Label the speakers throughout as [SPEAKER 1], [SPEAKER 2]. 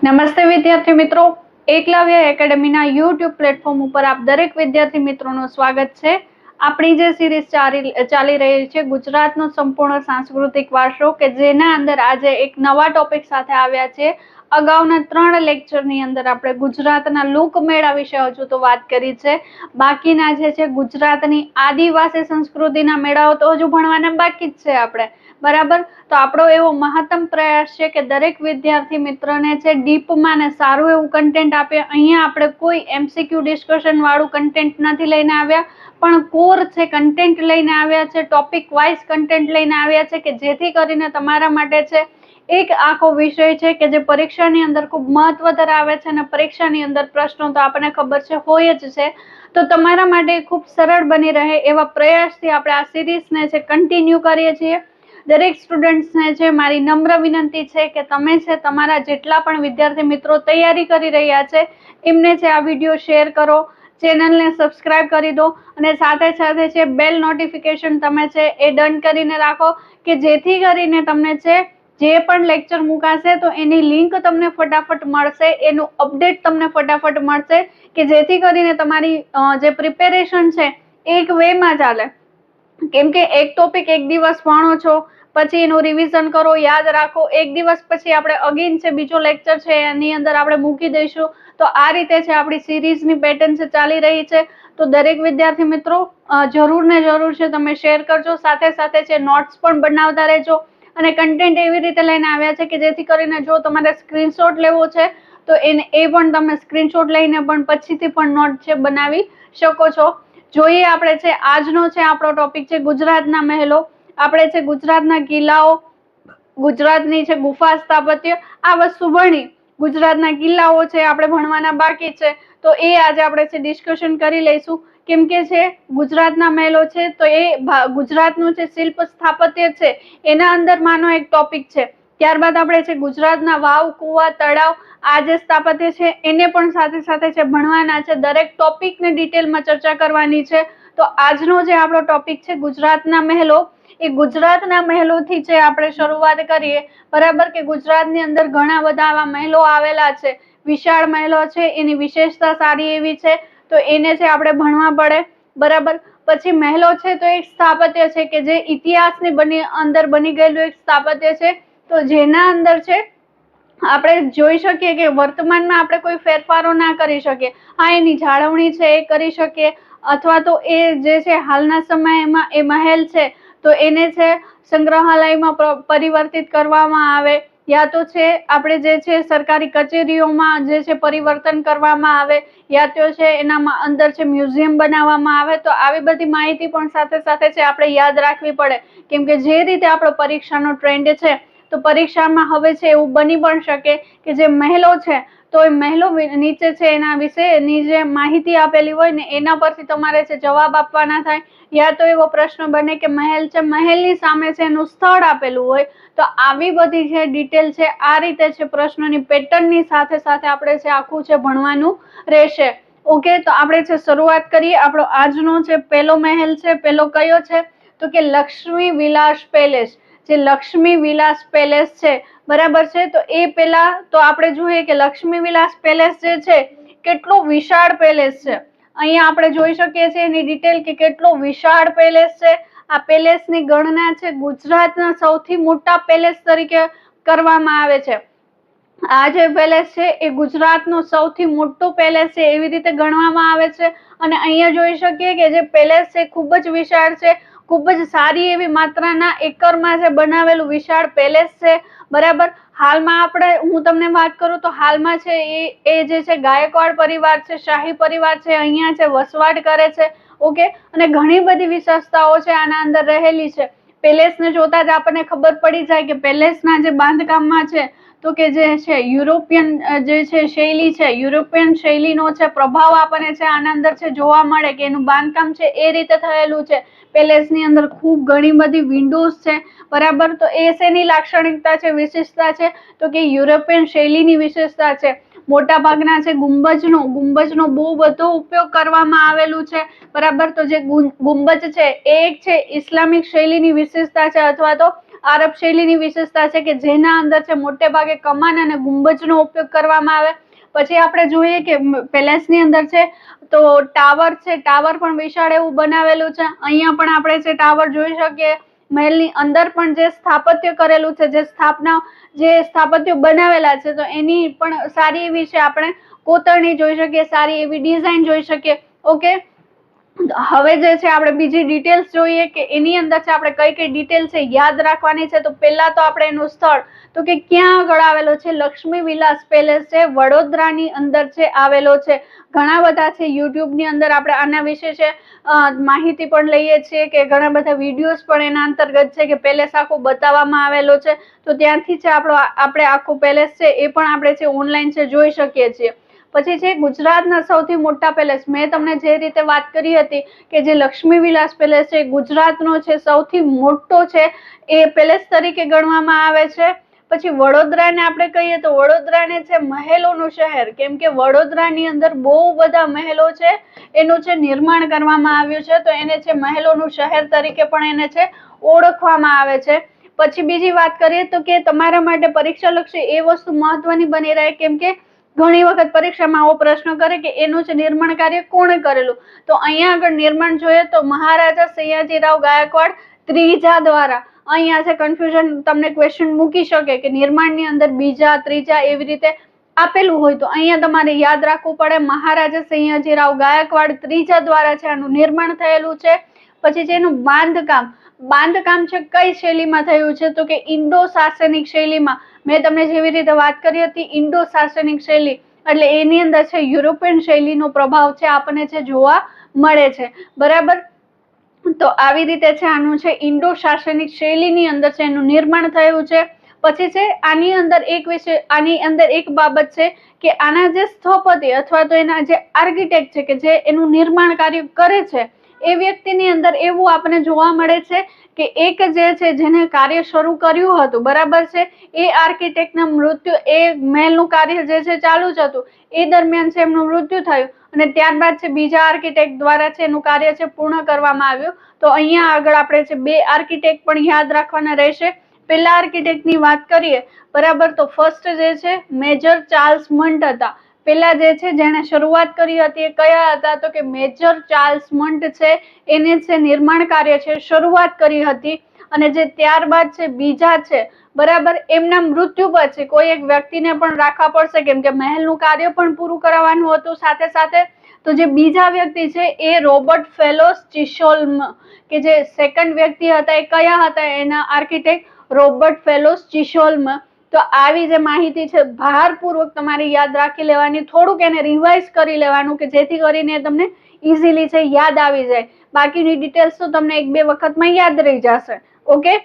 [SPEAKER 1] નમસ્તે વિદ્યાર્થી મિત્રો, એકલવ્ય એકેડમીના યુટ્યુબ પ્લેટફોર્મ ઉપર આપ દરેક વિદ્યાર્થી મિત્રોનું સ્વાગત છે. આપણી જે સિરીઝ ચાલી રહી છે ગુજરાતનો સંપૂર્ણ સાંસ્કૃતિક વારસો, કે જેના અંદર આજે એક નવા ટોપિક સાથે આવ્યા છે. અગાઉના 3 લેક્ચરની અંદર આપણે ગુજરાતના લોકમેળા વિશે હજુ તો વાત કરી છે. બાકીના જે છે ગુજરાતની આદિવાસી સંસ્કૃતિના મેળાઓ તો હજુ ભણવાના બાકી જ છે આપણે, બરાબર. તો આપણો એવો મહત્તમ પ્રયાસ છે કે દરેક વિદ્યાર્થી મિત્રને છે ડીપમાં ને સારું એવું કન્ટેન્ટ આપે. અહીંયા આપણે કોઈ MCQ ડિસ્કશન વાળું કન્ટેન્ટ નથી લઈને આવ્યા, પણ કોર છે કન્ટેન્ટ લઈને આવ્યા છે, ટોપિક વાઇઝ કન્ટેન્ટ લઈને આવ્યા છે, કે જેથી કરીને તમારા માટે છે એક આખો વિષય છે કે જે પરીક્ષાની અંદર ખૂબ મહત્વ ધરાવે છે, અને પરીક્ષાની અંદર પ્રશ્નો તો આપણને ખબર છે હોય જ છે. તો તમારા માટે ખૂબ સરળ બની રહે એવા પ્રયાસથી આપણે આ સિરીઝને છે કન્ટિન્યુ કરીએ છીએ. દરેક સ્ટુડન્ટ્સને છે મારી નમ્ર વિનંતી છે કે તમે છે તમારા જેટલા પણ વિદ્યાર્થી મિત્રો તૈયારી કરી રહ્યા છે એમને છે આ વિડીયો શેર કરો, ચેનલને સબસ્ક્રાઇબ કરી દો, અને સાથે સાથે છે બેલ નોટિફિકેશન તમે છે એ ડન કરીને રાખો, કે જેથી કરીને તમને છે જે પણ લેક્ચર મુકાશે તો એની લિંક તમને ફટાફટ મળશે, એનું અપડેટ તમને ફટાફટ મળશે, કે જેથી કરીને તમારી જે પ્રિપેરેશન છે એક વેમાં ચાલે. કેમ કે એક ટોપિક એક દિવસ ભણો છો, પછી એનું રિવિઝન કરો, યાદ રાખો, એક દિવસ પછી આપણે અગેન છે બીજો લેક્ચર છે એની અંદર આપણે મૂકી દઈશું. તો આ રીતે છે આપણી સિરીઝની પેટર્ન છે ચાલી રહી છે. તો દરેક વિદ્યાર્થી મિત્રો જરૂર ને જરૂર છે તમે શેર કરજો, સાથે સાથે છે નોટ્સ પણ બનાવતા રહેજો, અને કન્ટેન્ટ એવી રીતે લઈને આવ્યા છે કે જેથી કરીને જો તમારે સ્ક્રીનશોટ લેવો છે તો એ પણ તમે સ્ક્રીનશોટ લઈને પણ પછીથી પણ નોટ છે બનાવી શકો છો. જોઈએ આપણે છે આજનો છે આપણો ટોપિક છે ગુજરાતના મહેલો. આપણે છે ગુજરાતના કિલ્લાઓ, ગુજરાતની છે ગુફા સ્થાપત્ય, આ વસ્તુ ભણી. ગુજરાતના કિલ્લાઓ છે આપણે ભણવાના બાકી છે, તો એ આજે આપણે છે ડિસ્કશન કરી લઈશું. કેમ કે છે ગુજરાતના મહેલો છે તો એ ગુજરાતનું છે શિલ્પ સ્થાપત્ય છે એના અંદર માનો એક ટોપિક છે. ત્યારબાદ આપણે છે ગુજરાતના વાવ, કુવા, તળાવ, આ જે સ્થાપત્ય છે એને પણ સાથે સાથે છે ભણવાના છે. દરેક ટોપિકને ડિટેલમાં ચર્ચા કરવાની છે. તો આજનો જે આપણો ટોપિક છે ગુજરાતના મહેલો, એ ગુજરાતના મહેલોથી છે આપણે શરૂઆત કરીએ, બરાબર. કે ગુજરાતની અંદર ઘણા બધા આવા મહેલો આવેલા છે, વિશાળ મહેલો છે, એની વિશેષતા સારી એવી છે, તો એને છે આપણે ભણવા પડે, બરાબર. પછી મહેલો છે તો એક સ્થાપત્ય છે કે જે ઇતિહાસની અંદર બની ગયેલું એક સ્થાપત્ય છે, તો જેના અંદર છે આપણે જોઈ શકીએ કે વર્તમાનમાં આપણે કોઈ ફેરફારો ના કરી શકીએ. હા, એની જાળવણી છે એ કરી શકીએ, અથવા તો એ જે છે હાલના સમયમાં એ મહેલ છે તો એને છે સંગ્રહાલયમાં પરિવર્તિત કરવામાં આવે, યા તો છે આપણે જે છે સરકારી કચેરીઓમાં જે છે પરિવર્તન કરવામાં આવે, યા તો છે એનામાં અંદર છે મ્યુઝિયમ બનાવવામાં આવે. તો આવી બધી માહિતી પણ સાથે સાથે છે આપણે યાદ રાખવી પડે, કેમ કે જે રીતે આપણો પરીક્ષાનો ટ્રેન્ડ છે તો પરીક્ષામાં હવે છે એવું બની પણ શકે કે જે મહેલો છે તો એ મહેલો નીચે છે એના વિશેની જે માહિતી આપેલી હોય ને એના પરથી તમારે છે જવાબ આપવાના થાય, યા તો એવો પ્રશ્ન બને કે મહેલ છે, મહેલની સામે છે એનું સ્થળ આપેલું હોય. તો આવી બધી છે ડિટેલ છે, આ રીતે છે પ્રશ્નની પેટર્નની સાથે સાથે આપણે છે આખું છે ભણવાનું રહેશે. ઓકે, તો આપણે છે શરૂઆત કરીએ. આપણો આજનો છે પહેલો મહેલ છે, પહેલો કયો છે તો કે લક્ષ્મી વિલાસ પેલેસ. જે લક્ષ્મી વિલાસ પેલેસ છે, બરાબર છે. તો એ પેલા તો આપણે જોઈએ કે લક્ષ્મી વિલાસ પેલેસ જે છે કેટલો વિશાળ પેલેસ છે. અહીંયા આપણે જોઈ શકીએ છીએ એની ડિટેલ કે કેટલો વિશાળ પેલેસ છે. આ પેલેસની ગણના છે ગુજરાતના સૌથી મોટા પેલેસ તરીકે કરવામાં આવે છે. આ જે પેલેસ છે એ ગુજરાતનો સૌથી મોટો પેલેસ છે એવી રીતે ગણવામાં આવે છે. અને અહીંયા જોઈ શકીએ કે જે પેલેસ છે ખૂબ જ વિશાળ છે, ખૂબ જ સારી એવી માત્રાના એકરમાં છે બનાવેલું વિશાળ પેલેસ છે, બરાબર. હાલમાં હું તમને વાત કરું તો હાલમાં છે એ જે છે ગાયકવાડ પરિવાર છે, શાહી પરિવાર છે, અહીંયા છે વસવાટ કરે છે. ઓકે, અને ઘણી બધી વિશેષતાઓ છે આના અંદર રહેલી છે. પેલેસને જોતા જ આપણને ખબર પડી જાય કે પેલેસના જે બાંધકામમાં છે તો કે જે છે યુરોપિયન જે છે શૈલી છે, યુરોપિયન શૈલીનો છે પ્રભાવ આપણને છે આના અંદર છે જોવા મળે, કે એનું બાંધકામ છે એ રીતે થયેલું છે. પેલેસની અંદર ખૂબ ઘણી બધી વિન્ડોઝ છે, બરાબર. તો એ શેની લાક્ષણિકતા છે, વિશેષતા છે તો કે યુરોપિયન શૈલીની વિશેષતા છે. મોટા ભાગના છે ગુંબજનો બહુ બધો ઉપયોગ કરવામાં આવેલું છે, બરાબર. તો જે ગુંબજ છે એ એક છે ઇસ્લામિક શૈલીની વિશેષતા છે, અથવા તો આરબ શૈલીની વિશેષતા છે કે જેના અંદર છે મોટે ભાગે કમાન અને ગુંબજનો ઉપયોગ કરવામાં આવે. પછી આપણે જોઈએ કે પેલેસની અંદર છે તો ટાવર છે, ટાવર પણ વિશાળ એવું બનાવેલું છે. અહીંયા પણ આપણે છે ટાવર જોઈ શકીએ. મહેલની અંદર પણ જે સ્થાપત્ય કરેલું છે, જે સ્થાપત્યો બનાવેલા છે તો એની પણ સારી એવી છે આપણે કોતરણી જોઈ શકીએ, સારી એવી ડિઝાઇન જોઈ શકીએ. ઓકે, હવે જે છે આપણે બીજી ડિટેલ્સ જોઈએ કે એની અંદર છે આપણે કઈ કઈ ડિટેલ છે યાદ રાખવાની છે. તો પહેલા તો આપણે એનું સ્થળ તો કે ક્યાં આગળ આવેલો છે, લક્ષ્મી વિલાસ પેલેસ છે વડોદરાની અંદર છે આવેલો છે. ઘણા બધા છે યુટ્યુબની અંદર આપણે આના વિશે છે માહિતી પણ લઈએ છીએ કે ઘણા બધા વિડીયોઝ પણ એના અંતર્ગત છે કે પેલેસ આખો બતાવવામાં આવેલો છે. તો ત્યાંથી છે આપણે આખું પેલેસ છે એ પણ આપણે છે ઓનલાઈન છે જોઈ શકીએ છીએ. પછી છે ગુજરાતના સૌથી મોટા પેલેસ, મેં તમને જે રીતે વાત કરી હતી કે જે લક્ષ્મી વિલાસ પેલેસ છે ગુજરાતનો છે સૌથી મોટો છે એ પેલેસ તરીકે ગણવામાં આવે છે. પછી વડોદરાને આપણે કહીએ તો વડોદરાને છે મહેલોનું શહેર, કેમ કે વડોદરાની અંદર બહુ બધા મહેલો છે, એનું છે નિર્માણ કરવામાં આવ્યું છે તો એને છે મહેલોનું શહેર તરીકે પણ એને છે ઓળખવામાં આવે છે. પછી બીજી વાત કરીએ તો કે તમારા માટે પરીક્ષા લક્ષી એ વસ્તુ મહત્વની બની રહે, કેમ કે ઘણી વખત પરીક્ષામાં આવો પ્રશ્ન કરે કે એનું છે નિર્માણ કાર્ય કોણે કરેલું. તો અહીંયા આગળ નિર્માણ જોઈએ તો મહારાજા સયાજીરાવ ગાયકવાડ ત્રીજા દ્વારા. અહીંયા છે કન્ફ્યુઝન તમને ક્વેશ્ચન મૂકી શકે કે નિર્માણની અંદર બીજા ત્રીજા એવી રીતે આપેલું હોય તો અહીંયા તમારે યાદ રાખવું પડે મહારાજા સયાજીરાવ ગાયકવાડ ત્રીજા દ્વારા છે આનું નિર્માણ થયેલું છે. પછી છે એનું બાંધકામ છે કઈ શૈલીમાં થયું છે તો કે ઇન્ડો શાસનિક શૈલીમાં. મેં તમને જેવી રીતે વાત કરી હતી ઇન્ડો શાસનિક શૈલી એટલે એની અંદર છે યુરોપિયન શૈલીનો પ્રભાવ છે આપણને છે જોવા મળે છે. બરાબર, તો આવી રીતે છે આનું છે ઇન્ડો શાસનિક શૈલીની અંદર છે એનું નિર્માણ થયું છે. પછી છે આની અંદર એક બાબત છે કે આના જે સ્થપતિ અથવા તો એના જે આર્કિટેક્ટ છે કે જે એનું નિર્માણ કાર્ય કરે છે એ વ્યક્તિની અંદર એવું આપણને જોવા મળે છે કે એક જે છે જેને કાર્ય શરૂ કર્યું હતું, બરાબર છે, એ આર્કિટેક્ટના મૃત્યુ, એ મહેલનું કાર્ય જે છે ચાલુ જ હતું એ દરમિયાન છે એમનું મૃત્યુ થયું અને ત્યારબાદ છે બીજા આર્કિટેક્ટ દ્વારા છે એનું કાર્ય છે પૂર્ણ કરવામાં આવ્યું. તો અહીંયા આગળ આપણે છે બે આર્કિટેક્ટ પણ યાદ રાખવાના રહેશે. પહેલા આર્કિટેક્ટની વાત કરીએ, બરાબર, તો ફર્સ્ટ જે છે મેજર ચાર્લ્સ મંટ હતા. પેલા જે છે જેને શરૂઆત કરી હતી એ કયા હતા તો કે મેજર ચાર્લ્સ મંટ છે, એને છે નિર્માણ કાર્ય છે શરૂઆત કરી હતી. અને જે ત્યારબાદ છે બીજા છે, બરાબર, એમના મૃત્યુ પછી કોઈ એક વ્યક્તિને પણ રાખવા પડશે કેમ કે મહેલનું કાર્ય પણ પૂરું કરાવવાનું હતું સાથે સાથે. તો જે બીજા વ્યક્તિ છે એ રોબર્ટ ફેલોસ ચિશોલ્મ, કે જે સેકન્ડ વ્યક્તિ હતા એ કયા હતા એના આર્કિટેક્ટ રોબર્ટ ફેલોસ ચિશોલ્મ. તો આવી જે માહિતી છે ભારપૂર્વક તમારે યાદ રાખી લેવાની, થોડુંક એને રિવાઇઝ કરી લેવાનું કે જેથી કરીને તમને ઇઝીલી છે યાદ આવી જાય. બાકીની ડિટેલ્સ તો તમને એક બે વખતમાં યાદ રહી જશે. ઓકે,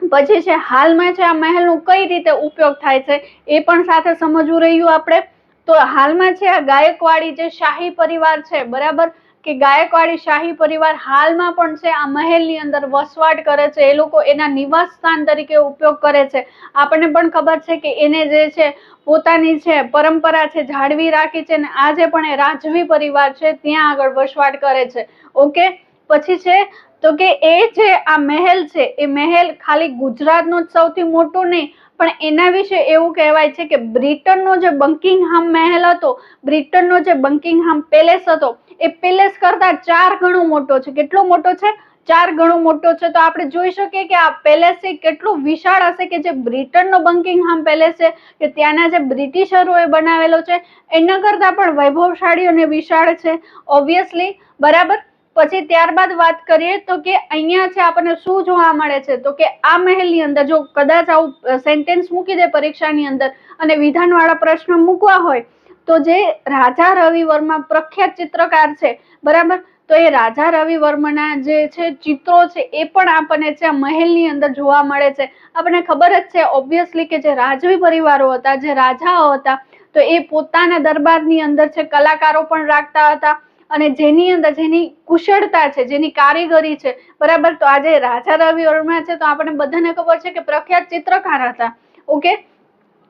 [SPEAKER 1] પછી છે હાલમાં છે આ મહેલનું કઈ રીતે ઉપયોગ થાય છે એ પણ સાથે સમજવું રહ્યું આપણે. તો હાલમાં છે આ ગાયકવાડી જે શાહી પરિવાર છે, બરાબર, કે ગાયકવાડી શાહી પરિવાર હાલમાં પણ છે આ મહેલની અંદર વસવાટ કરે છે, એ લોકો એના નિવાસ સ્થાન તરીકે ઉપયોગ કરે છે. આપણને પણ ખબર છે કે એને જે છે પોતાની છે પરંપરા છે જાળવી રાખી છે અને આજે પણ એ રાજવી પરિવાર છે ત્યાં આગળ વસવાટ કરે છે. ઓકે, પછી છે તો કે એ જે આ મહેલ છે એ મહેલ ખાલી ગુજરાતનો જ સૌથી મોટો નહીં, પણ એના વિશે એવું કહેવાય છે કે બ્રિટનનો જે બકિંગહામ મહેલ હતો, બ્રિટનનો જે બકિંગહામ પેલેસ હતો એ પેલેસ કરતા 4 ગણો મોટો છે. કેટલો મોટો છે? 4 ગણો મોટો છે. તો આપણે જોઈ શકીએ કે આ પેલેસ કેટલું વિશાળ હશે કે જે બ્રિટનનો બકિંગહામ પેલેસ છે કે ત્યાંના જે બ્રિટિશરોએ બનાવેલો છે એના કરતા પણ વૈભવશાળી અને વિશાળ છે ઓબ્વિયસલી, બરાબર. પછી ત્યારબાદ વાત કરીએ તો કે અહીંયા છે આપણને શું જોવા મળે છે તો કે આ મહેલની અંદર જો કદાચ આવું સેન્ટેન્સ મૂકી દે પરીક્ષાની અંદર અને વિધાનવાળા પ્રશ્ન મૂકવા હોય તો જે રાજા રવિ વર્મા પ્રખ્યાત ચિત્રકાર છે, બરાબર, તો એ રાજા રવિ વર્માના જે છે ચિત્રો છે એ પણ આપણને છે મહેલની અંદર જોવા મળે છે. આપણને ખબર જ છે ઓબ્વિયસલી કે જે રાજવી પરિવારો હતા, જે રાજાઓ હતા, તો એ પોતાના દરબારની અંદર છે કલાકારો પણ રાખતા હતા અને જેની અંદર જેની કુશળતા છે, જેની કારીગરી છે, બરાબર. તો આજે રાજા રવિ વર્મા છે તો આપણને બધાને ખબર છે કે પ્રખ્યાત ચિત્રકાર હતા. ઓકે,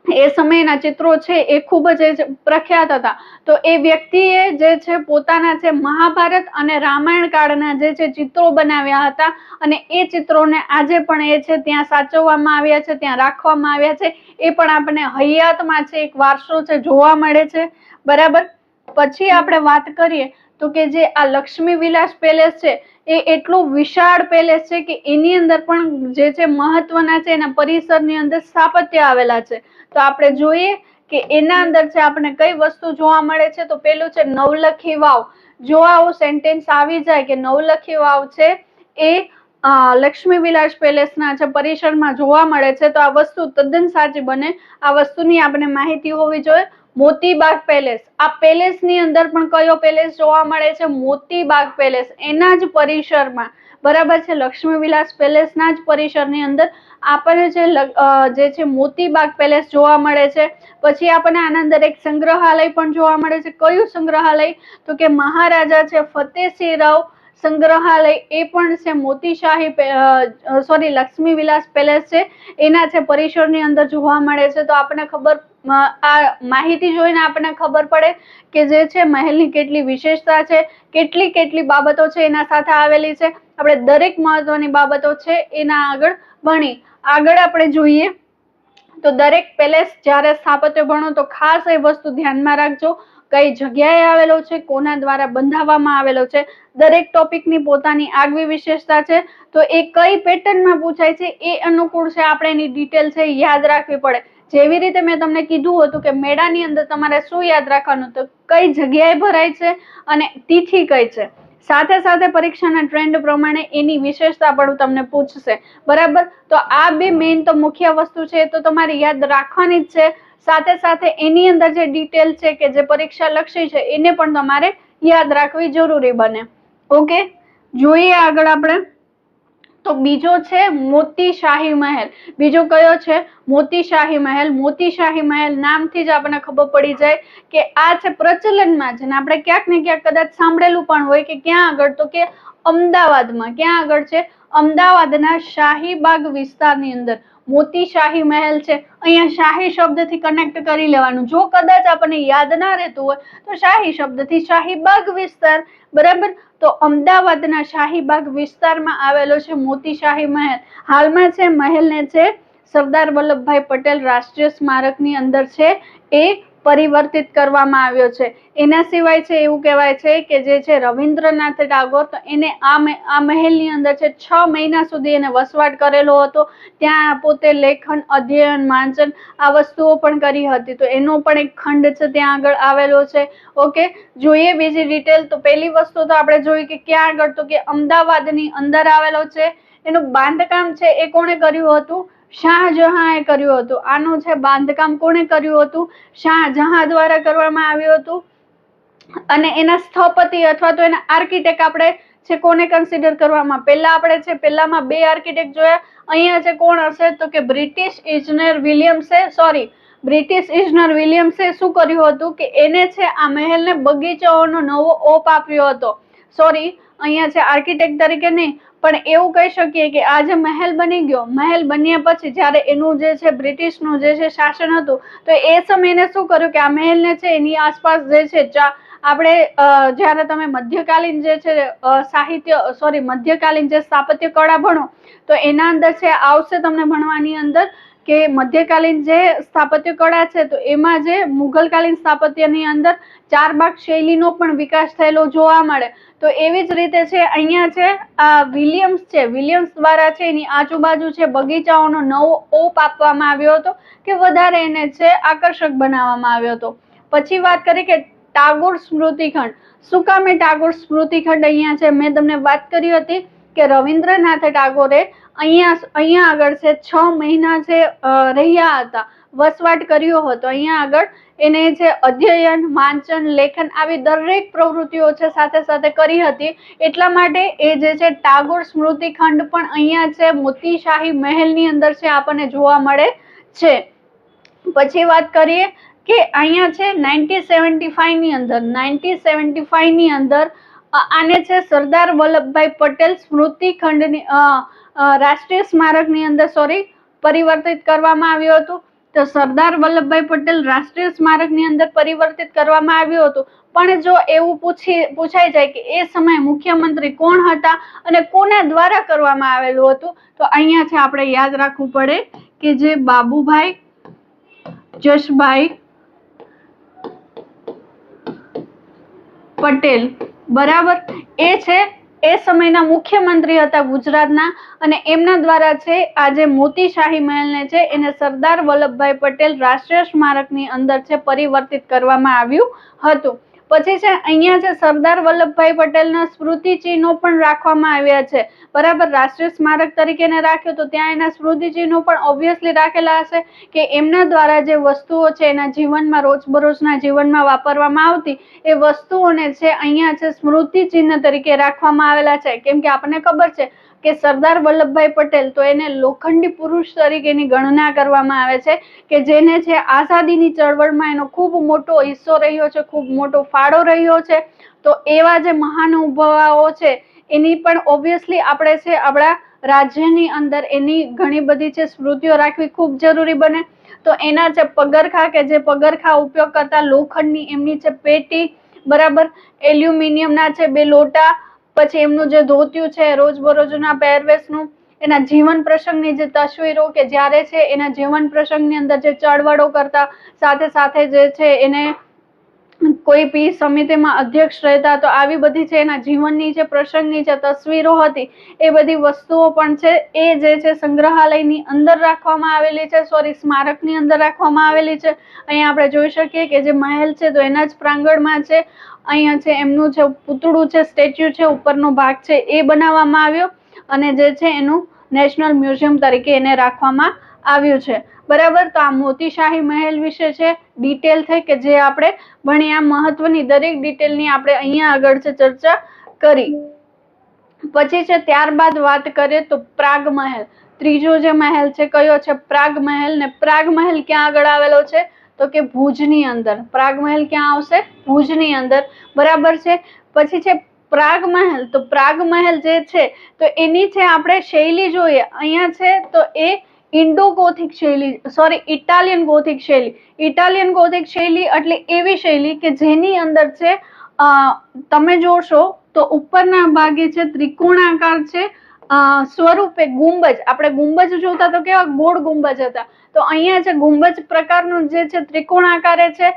[SPEAKER 1] એ સમયના ચિત્રો છે એ ખૂબ જ પ્રખ્યાત હતા. તો એ વ્યક્તિએ જે છે પોતાના છે મહાભારત અને રામાયણ કાળના જે છે ચિત્રો બનાવ્યા હતા, અને એ ચિત્રોને આજે પણ એ છે ત્યાં સાચવવામાં આવ્યા છે, ત્યાં રાખવામાં આવ્યા છે. એ પણ આપણને હયાતમાં છે એક વારસો છે જોવા મળે છે. બરાબર. પછી આપણે વાત કરીએ તો કે જે આ લક્ષ્મી વિલાસ પેલેસ છે એ એટલું વિશાળ પેલેસ છે કે એની અંદર પણ જે છે મહત્વના છે એના પરિસરની અંદર સ્થાપત્ય આવેલા છે. તો આપણે જોઈએ કે એના અંદર છે આપણે કઈ વસ્તુ જોવા મળે છે. તો પેલું છે નવલખી વાવ. જો આવું સેન્ટેન્સ આવી જાય કે નવલખી વાવ છે એ લક્ષ્મી વિલાસ પેલેસના છે પરિસરમાં જોવા મળે છે, તો આ વસ્તુ તદ્દન સાચી બને. આ વસ્તુની આપણે માહિતી હોવી જોઈએ. મોતીબાગ પેલેસ, આ પેલેસ ની અંદર પણ કયો પેલેસ જોવા મળે છે? મોતીબાગ પેલેસ. એના જ પરિસરમાં, બરાબર છે, લક્ષ્મી વિલાસ પેલેસ ના જ પરિસરની અંદર આપણને જે છે મોતીબાગ પેલેસ જોવા મળે છે. પછી આપણને આના અંદર એક સંગ્રહાલય પણ જોવા મળે છે. કયું સંગ્રહાલય? તો કે મહારાજા છે ફતેહસિંહ રાવ સંગ્રહાલય. એ પણ છે મોતીશાહી લક્ષ્મી વિલાસ પેલેસ છે એના છે પરિસરની અંદર જોવા મળે છે. તો આપણને આ માહિતી જોઈને આપણને ખબર પડે કે જે છે મહેલની કેટલી વિશેષતા છે, કેટલી બાબતો છે એના સાથે આવેલી છે. આપણે દરેક મહત્વની બાબતો છે એના આગળ ભણી. આગળ આપણે જોઈએ તો દરેક પેલેસ જ્યારે સ્થાપત્ય ભણો તો ખાસ એ વસ્તુ ધ્યાનમાં રાખજો, કઈ જગ્યાએ આવેલો છે, કોના દ્વારા બંધાવવામાં આવેલો છે. દરેક ટોપિકની પોતાની આગવી વિશેષતા છે. તો એ કઈ પેટર્નમાં પૂછાય છે એ અનુકૂળ છે આપણે એની ડિટેલ છે યાદ રાખવી પડે. જેવી રીતે મેં તમને કીધું હતું કે મેળાની અંદર તમારે શું યાદ રાખવાનું, તો કઈ જગ્યાએ ભરાય છે અને તિથિ કઈ છે. સાથે સાથે પરીક્ષાના ટ્રેન્ડ પ્રમાણે એની વિશેષતા પણ તમને પૂછશે. બરાબર. તો આ બે મેઇન તો મુખ્ય વસ્તુ છે તો તમારે યાદ રાખવાની જ છે. સાથે સાથે એની અંદર જે ડિટેલ છે કે જે પરીક્ષા લક્ષી છે એને પણ તમારે યાદ રાખવી જરૂરી બને. ઓકે, જોઈએ આગળ આપણે. તો બીજો છે મોતીશાહી મહેલ. બીજો કયો છે? મોતીશાહી મહેલ. મોતીશાહી મહેલ નામથી જ આપણને ખબર પડી જાય કે આ છે પ્રચલનમાં છે ને આપણે ક્યાંક ને ક્યાંક કદાચ સાંભળેલું પણ હોય કે ક્યાં આગળ, તો કે અમદાવાદમાં. ક્યાં આગળ છે? અમદાવાદના શાહીબાગ વિસ્તારની અંદર મોતીશાહી મહેલ છે. અહીંયા શાહી શબ્દથી કનેક્ટ કરી લેવાનું. જો કદાચ આપણને યાદ ના રહેતું હોય તો શાહી શબ્દથી શાહીબાગ વિસ્તાર. બરાબર. તો અમદાવાદના શાહીબાગ વિસ્તારમાં આવેલો છે મોતીશાહી મહેલ. હાલમાં છે મહેલને છે સરદાર વલ્લભભાઈ પટેલ રાષ્ટ્રીય સ્મારકની અંદર છે એ પરિવર્તિત કરવામાં આવ્યો છે. એના સિવાય છે એવું કહેવાય છે કે જે છે રવિન્દ્રનાથ ટાગોર, તો એને આ મહેલની અંદર છે 6 મહિના સુધી એને વસવાટ કરેલો હતો. ત્યાં પોતે લેખન, અધ્યયન, વાંચન આ વસ્તુઓ પણ કરી હતી. તો એનો પણ એક ખંડ છે ત્યાં આગળ આવેલો છે. ઓકે, જોઈએ બીજી ડિટેલ. તો પહેલી વસ્તુ તો આપણે જોઈ કે ક્યાં આગળ, તો કે અમદાવાદની અંદર આવેલો છે. એનું બાંધકામ છે એ કોણે કર્યું હતું? શાહજહાંએ કર્યું હતું. આનું છે બાંધકામ કોણે કર્યું હતું? શાહજહાં દ્વારા કરવામાં આવ્યું હતું. અને એના સ્થપતિ અથવા તો એના આર્કિટેક્ટ આપણે છે કોને કન્સિડર કરવામાં? પહેલામાં 2 આર્કિટેક્ટ જોયા. અહીંયા છે કોણ હશે? તો કે બ્રિટિશ ઇજનેર વિલિયમ્સે શું કર્યું હતું કે એને છે આ મહેલને બગીચાઓનો નવો ઓપ આપ્યો હતો. અહીંયા છે આર્કિટેક્ટ તરીકે નહીં, પણ એવું કહી શકીએ કે આ જે મહેલ બની ગયો, મહેલ બન્યા પછી જયારે એનું જે છે બ્રિટિશનું જે છે શાસન હતું, તો એ સમયે શું કર્યું કે આ મહેલને છે એની આસપાસ જે છે આપણે જયારે તમે મધ્યકાલીન જે છે મધ્યકાલીન જે સ્થાપત્ય કળા ભણો તો એના અંદર છે આવશે તમને ભણવાની અંદર કે મધ્યકાલીન જે સ્થાપત્ય કળા છે તો એમાં જે મુઘલકાલીન સ્થાપત્યની અંદર ચારબાગ શૈલીનો પણ વિકાસ થયેલો જોવા મળે. તો એવી જ રીતે છે અહીંયા છે આ વિલિયમ્સ દ્વારા છે એની આજુબાજુ છે બગીચાઓનો નવો ઓપ આપવામાં આવ્યો હતો કે વધારે એને છે આકર્ષક બનાવવામાં આવ્યો હતો. પછી વાત કરી કે ટાગોર સ્મૃતિખંડ. શું કામ ટાગોર સ્મૃતિખંડ અહીંયા છે? મેં તમને વાત કરી હતી કે રવિન્દ્રનાથ ટાગોરે અહીંયા આગળ છે 6 મહિના છે રહ્યા હતા, વસવાટ કર્યો હતો. અહીંયા આગળ એને છે અધ્યયન, વાંચન, લેખન આવી દરેક પ્રવૃત્તિઓ છે સાથે સાથે કરી હતી. એટલા માટે એ જે છે ટાગોર સ્મૃતિખંડ પણ અહીંયા છે મોતીશાહી મહેલની અંદર છે આપણને જોવા મળે છે. પછી વાત કરીએ કે અહીંયા છે 1975 ની અંદર આને છે સરદાર વલ્લભભાઈ પટેલ સ્મૃતિખંડની રાષ્ટ્રીય સ્મારકની અંદર પરિવર્તિત કરવામાં આવ્યું હતું. તો સરદાર વલ્લભભાઈ પટેલ રાષ્ટ્રીય સ્મારકની અંદર પરિવર્તિત કરવામાં આવ્યું હતું. પણ જો એવું પૂછાઈ જાય કે એ સમયે મુખ્યમંત્રી કોણ હતા અને કોના દ્વારા કરવામાં આવેલું હતું, તો અહીંયા છે આપણે યાદ રાખવું પડે કે જે બાબુભાઈ જશભાઈ પટેલ, બરાબર, એ છે એ સમયના મુખ્યમંત્રી હતા ગુજરાતના, અને એમના દ્વારા છે આજે મોતીશાહી મહેલને છે એને સરદાર વલ્લભભાઈ પટેલ રાષ્ટ્રીય સ્મારકની અંદર છે પરિવર્તિત કરવામાં આવ્યું હતું. પછી છે અહીંયા છે સરદાર વલ્લભભાઈ પટેલના સ્મૃતિ ચિહ્નો પણ રાખવામાં આવ્યા છે, બરાબર. રાષ્ટ્રીય સ્મારક તરીકે રાખ્યું તો ત્યાં એના સ્મૃતિ ચિહ્નો પણ ઓબ્વિયસલી રાખેલા હશે કે એમના દ્વારા જે વસ્તુઓ છે એના જીવનમાં રોજબરોજના જીવનમાં વાપરવામાં આવતી એ વસ્તુઓને છે અહીંયા છે સ્મૃતિ ચિહ્ન તરીકે રાખવામાં આવેલા છે. કેમ કે આપણને ખબર છે કે સરદાર વલ્લભભાઈ પટેલ તો એને લોખંડી પુરુષ તરીકેની ગણના કરવામાં આવે છે કે જેને છે આઝાદીની ચળવળમાં એનો ખૂબ મોટો હિસ્સો રહ્યો છે, ખૂબ મોટો ફાળો રહ્યો છે. તો એવા જે મહાનુભાવો છે એની પણ ઓબ્વિયસલી આપણે છે આપણા રાજ્યની અંદર એની ઘણી બધી છે સ્મૃતિઓ રાખવી ખૂબ જરૂરી બને. તો એના છે પગરખા કે જે પગરખા ઉપયોગ કરતા લોખંડની એમની છે પેટી, બરાબર, એલ્યુમિનિયમના છે 2 લોટા, પછી એમનું જે ધોતિયું છે રોજબરોજના પહેરવેશનું, એના જીવન પ્રસંગની જે તસવીરો કે જ્યારે છે એના જીવન પ્રસંગની અંદર જે ચળવળો કરતા, સાથે સાથે જે છે એને કોઈ બી સમિતિમાં અધ્યક્ષ રહેતા, તો આવી બધી છે એના જીવનની જે પ્રસંગની જે તસવીરો હતી એ બધી વસ્તુઓ પણ છે એ જે છે સંગ્રહાલયની અંદર રાખવામાં આવેલી છે, સ્મારકની અંદર રાખવામાં આવેલી છે. અહીંયા આપણે જોઈ શકીએ કે જે મહેલ છે તો એના જ પ્રાંગણમાં છે અહીંયા છે એમનું જે પૂતળું છે, સ્ટેચ્યુ છે, ઉપરનો ભાગ છે એ બનાવવામાં આવ્યો અને જે છે એનું નેશનલ મ્યુઝિયમ તરીકે એને રાખવામાં આવ્યું છે, બરાબર. તો આ મોતીશાહી મહેલ વિશે છે ડિટેલ થઈ કે જે આપણે ભણી, આ મહત્વની દરેક ડિટેલની આપણે અહીંયા આગળ છે ચર્ચા કરી. પછી છે ત્યારબાદ વાત કરીએ તો પ્રાગ મહેલ, ત્રીજો જે મહેલ છે કયો છે? પ્રાગ મહેલ. ને પ્રાગ મહેલ ક્યાં આગળ આવેલો છે? તો કે ભુજની અંદર. પ્રાગ મહેલ ક્યાં આવશે? ભુજની અંદર, બરાબર છે. પછી છે પ્રાગ મહેલ. તો પ્રાગ મહેલ જે છે તો એની છે આપણે શૈલી જોઈએ અહીંયા છે તો એ ઇન્ડો ગોથિક શૈલી, ઇટાલિયન ગોથિક શૈલી. ઇટાલિયન ગોથિક શૈલી એટલે એવી શૈલી કે જેની અંદર છે તમે જોશો તો ઉપરના ભાગે છે ત્રિકોણાકાર છે સ્વરૂપે ગુંબજ. આપણે ગુંબજ જોતા તો કેવા ગોળ ગુંબજ હતા, તો અહીંયા છે ગુંબજ પ્રકારનું જે છે ત્રિકોણાકારે છે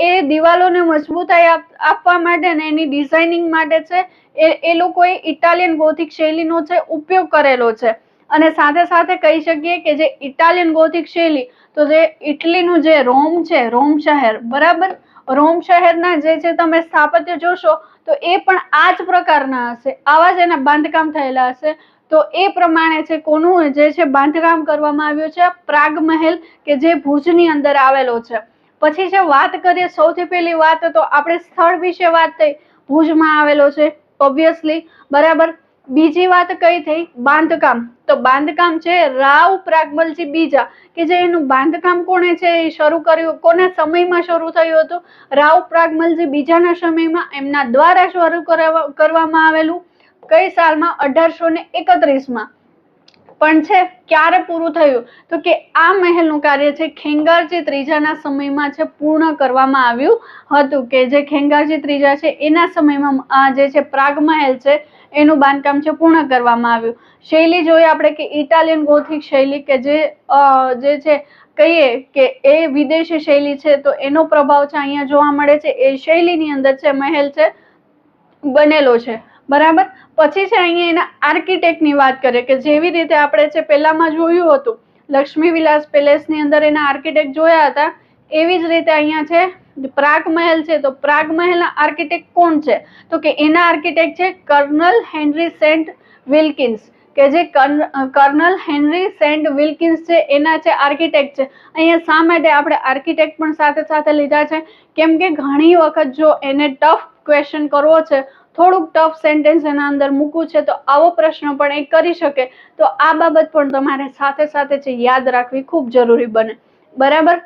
[SPEAKER 1] એ દિવાલોને મજબૂતાઈ આપવા માટે ને એની ડિઝાઇનિંગ માટે છે એ લોકોએ ઇટાલિયન ગોથિક શૈલીનો છે ઉપયોગ કરેલો છે. અને સાથે સાથે કહી શકીએ કે જે ઇટાલિયન ગોથિક શૈલી, તો જે ઇટલીનું જે રોમ છે, રોમ શહેર, બરાબર, રોમ શહેરના જે છે તમે સ્થાપત્ય જોશો તો એ પણ આ જ પ્રકારના હશે, આવા જ એના બાંધકામ થયેલા હશે. તો એ પ્રમાણે છે કોનું જે છે બાંધકામ કરવામાં આવ્યું છે પ્રાગ મહેલ કે જે ભુજની અંદર આવેલો છે. પછી છે વાત કરીએ સૌથી પહેલી વાત તો આપણે સ્થળ વિશે વાત થઈ, ભુજમાં આવેલો છે ઓબ્વિયસલી, બરાબર. બીજી વાત કઈ થઈ? બાંધકામ. તો બાંધકામ છે રાવ પ્રાગમલજી બીજા કે જે એનું બાંધકામ કોણે છે એ શરૂ કર્યું, કોના સમયમાં શરૂ થયું હતું? રાવ પ્રાગમલજી બીજાના સમયમાં એમના દ્વારા શરૂ કરવામાં આવેલું. કઈ સાલમાં? 1831માં. પણ છે ક્યારે પૂરું થયું? તો કે આ મહેલનું કાર્ય છે ખેંગારજી ત્રીજાના સમયમાં છે પૂર્ણ કરવામાં આવ્યું હતું, કે જે ખેંગારજી ત્રીજા છે એના સમયમાં આ જે છે પ્રાગ મહેલ છે એનું બાંધકામ છે પૂર્ણ કરવામાં આવ્યું. શૈલી જોઈએ આપણે કે ઇટાલિયન ગોથિક શૈલી કે જે છે કહીએ કે એ વિદેશી શૈલી છે, તો એનો પ્રભાવ છે અહીંયા જોવા મળે છે. એ શૈલીની અંદર છે મહેલ છે બનેલો છે, બરાબર. પછી છે અહીંયા એના આર્કિટેક્ટની વાત કરીએ કે જેવી રીતે આપણે છે પહેલામાં જોયું હતું લક્ષ્મી વિલાસ પેલેસની અંદર એના આર્કિટેક્ટ જોયા હતા, એવી જ રીતે અહીંયા છે પ્રાગ મહેલ છે. તો પ્રાગ મહેલના આર્કિટેક્ટ કોણ છે? તો કે એના આર્કિટેક્ટ છે કર્નલ હેનરી સેન્ટ વિલ્કિન્સ, કે જે કર્નલ હેનરી સેન્ટ વિલ્કિન્સ છે એના છે આર્કિટેક્ટ છે. અહીંયા શા માટે આપણે આર્કિટેક્ટ પણ સાથે સાથે લીધા છે? કેમ કે ઘણી વખત જો એને ટફ ક્વેશ્ચન કરવો છે, થોડુંક ટફ સેન્ટેન્સ એના અંદર મૂકવું છે, તો આવો પ્રશ્ન પણ એ કરી શકે. તો આ બાબત પણ તમારે સાથે સાથે છે યાદ રાખવી ખૂબ જરૂરી બને, બરાબર.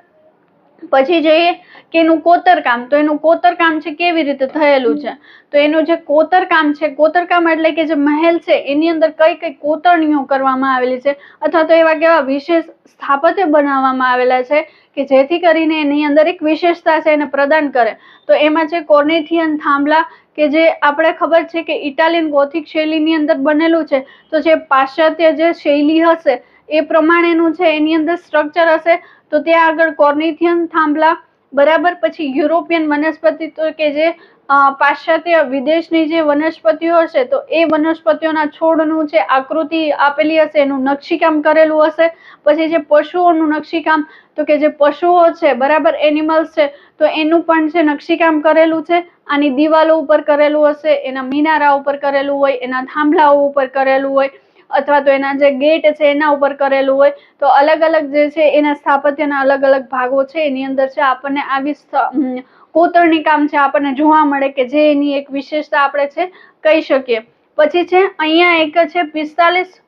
[SPEAKER 1] પછી જોઈએ કે એનું કોતરકામ, તો એનું કોતરકામ છે કેવી રીતે થયેલું છે, તો એનું જે કોતરકામ છે, કોતરકામ એટલે કે જે મહેલ છે એની અંદર કઈ કઈ કોતરણીઓ કરવામાં આવેલી છે, અથવા તો એવા કેવા વિશેષ સ્થાપત્ય બનાવવામાં આવેલા છે કે જેથી કરીને એની અંદર એક વિશેષતા છે એને પ્રદાન કરે. તો એમાં છે કોર્નિથિયન થાંભલા, કે જે આપણે ખબર છે કે ઇટાલિયન ગોથિક શૈલીની અંદર બનેલું છે, તો જે પાશ્ચાત્ય જે શૈલી હશે એ પ્રમાણેનું છે એની અંદર સ્ટ્રક્ચર હશે, તો ત્યાં આગળ કોર્નિથિયન થાંભલા, બરાબર. પછી યુરોપિયન વનસ્પતિ, તો કે જે પાશ્ચાત્ય વિદેશની જે વનસ્પતિઓ હશે તો એ વનસ્પતિઓના છોડનું છે આકૃતિ આપેલી હશે, એનું નકશીકામ કરેલું હશે. પછી જે પશુઓનું નકશીકામ, તો કે જે પશુઓ છે, બરાબર, એનિમલ્સ છે, તો એનું પણ છે નકશીકામ કરેલું છે. આની દિવાલો ઉપર કરેલું હશે, એના મિનારા ઉપર કરેલું હોય, એના થાંભલાઓ ઉપર કરેલું હોય, અથવા તો એના જે ગેટ છે એના ઉપર કરેલું હોય. તો અલગ અલગ જે છે એના સ્થાપત્યના અલગ અલગ ભાગો છે એની અંદર છે આપણને આવી કોતરણી કામ છે આપણને જોવા મળે, કે જે એની એક વિશેષતા આપણે છે કહી શકીએ. પછી છે અહીંયા એક છે 45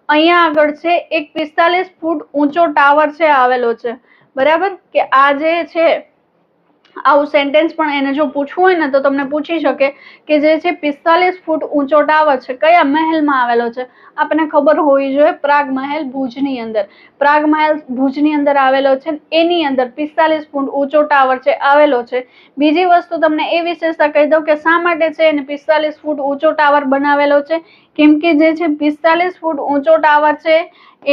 [SPEAKER 1] અહીંયા આગળ છે એક 45 ફૂટ ઊંચો ટાવર છે આવેલો છે, બરાબર. કે આ જે છે આવું સેન્ટેન્સ પણ એને જો પૂછવું હોય ને તો તમને પૂછી શકે કે જે છે 45 ફૂટ ઊંચો ટાવર છે કયા મહેલમાં આવેલો છે. આપણને ખબર હોવી જોઈએ, પ્રાગ મહેલ ભુજની અંદર, પ્રાગ મહેલ ભુજની અંદર આવેલો છે, એની અંદર 45 ફૂટ ઊંચો ટાવર છે આવેલો છે. બીજી વસ્તુ તમને એ વિશેષતા કહી દઉં કે શા માટે છે એને 45 ફૂટ ઊંચો ટાવર બનાવેલો છે, કેમ કે જે છે 45 ફૂટ ઊંચો ટાવર છે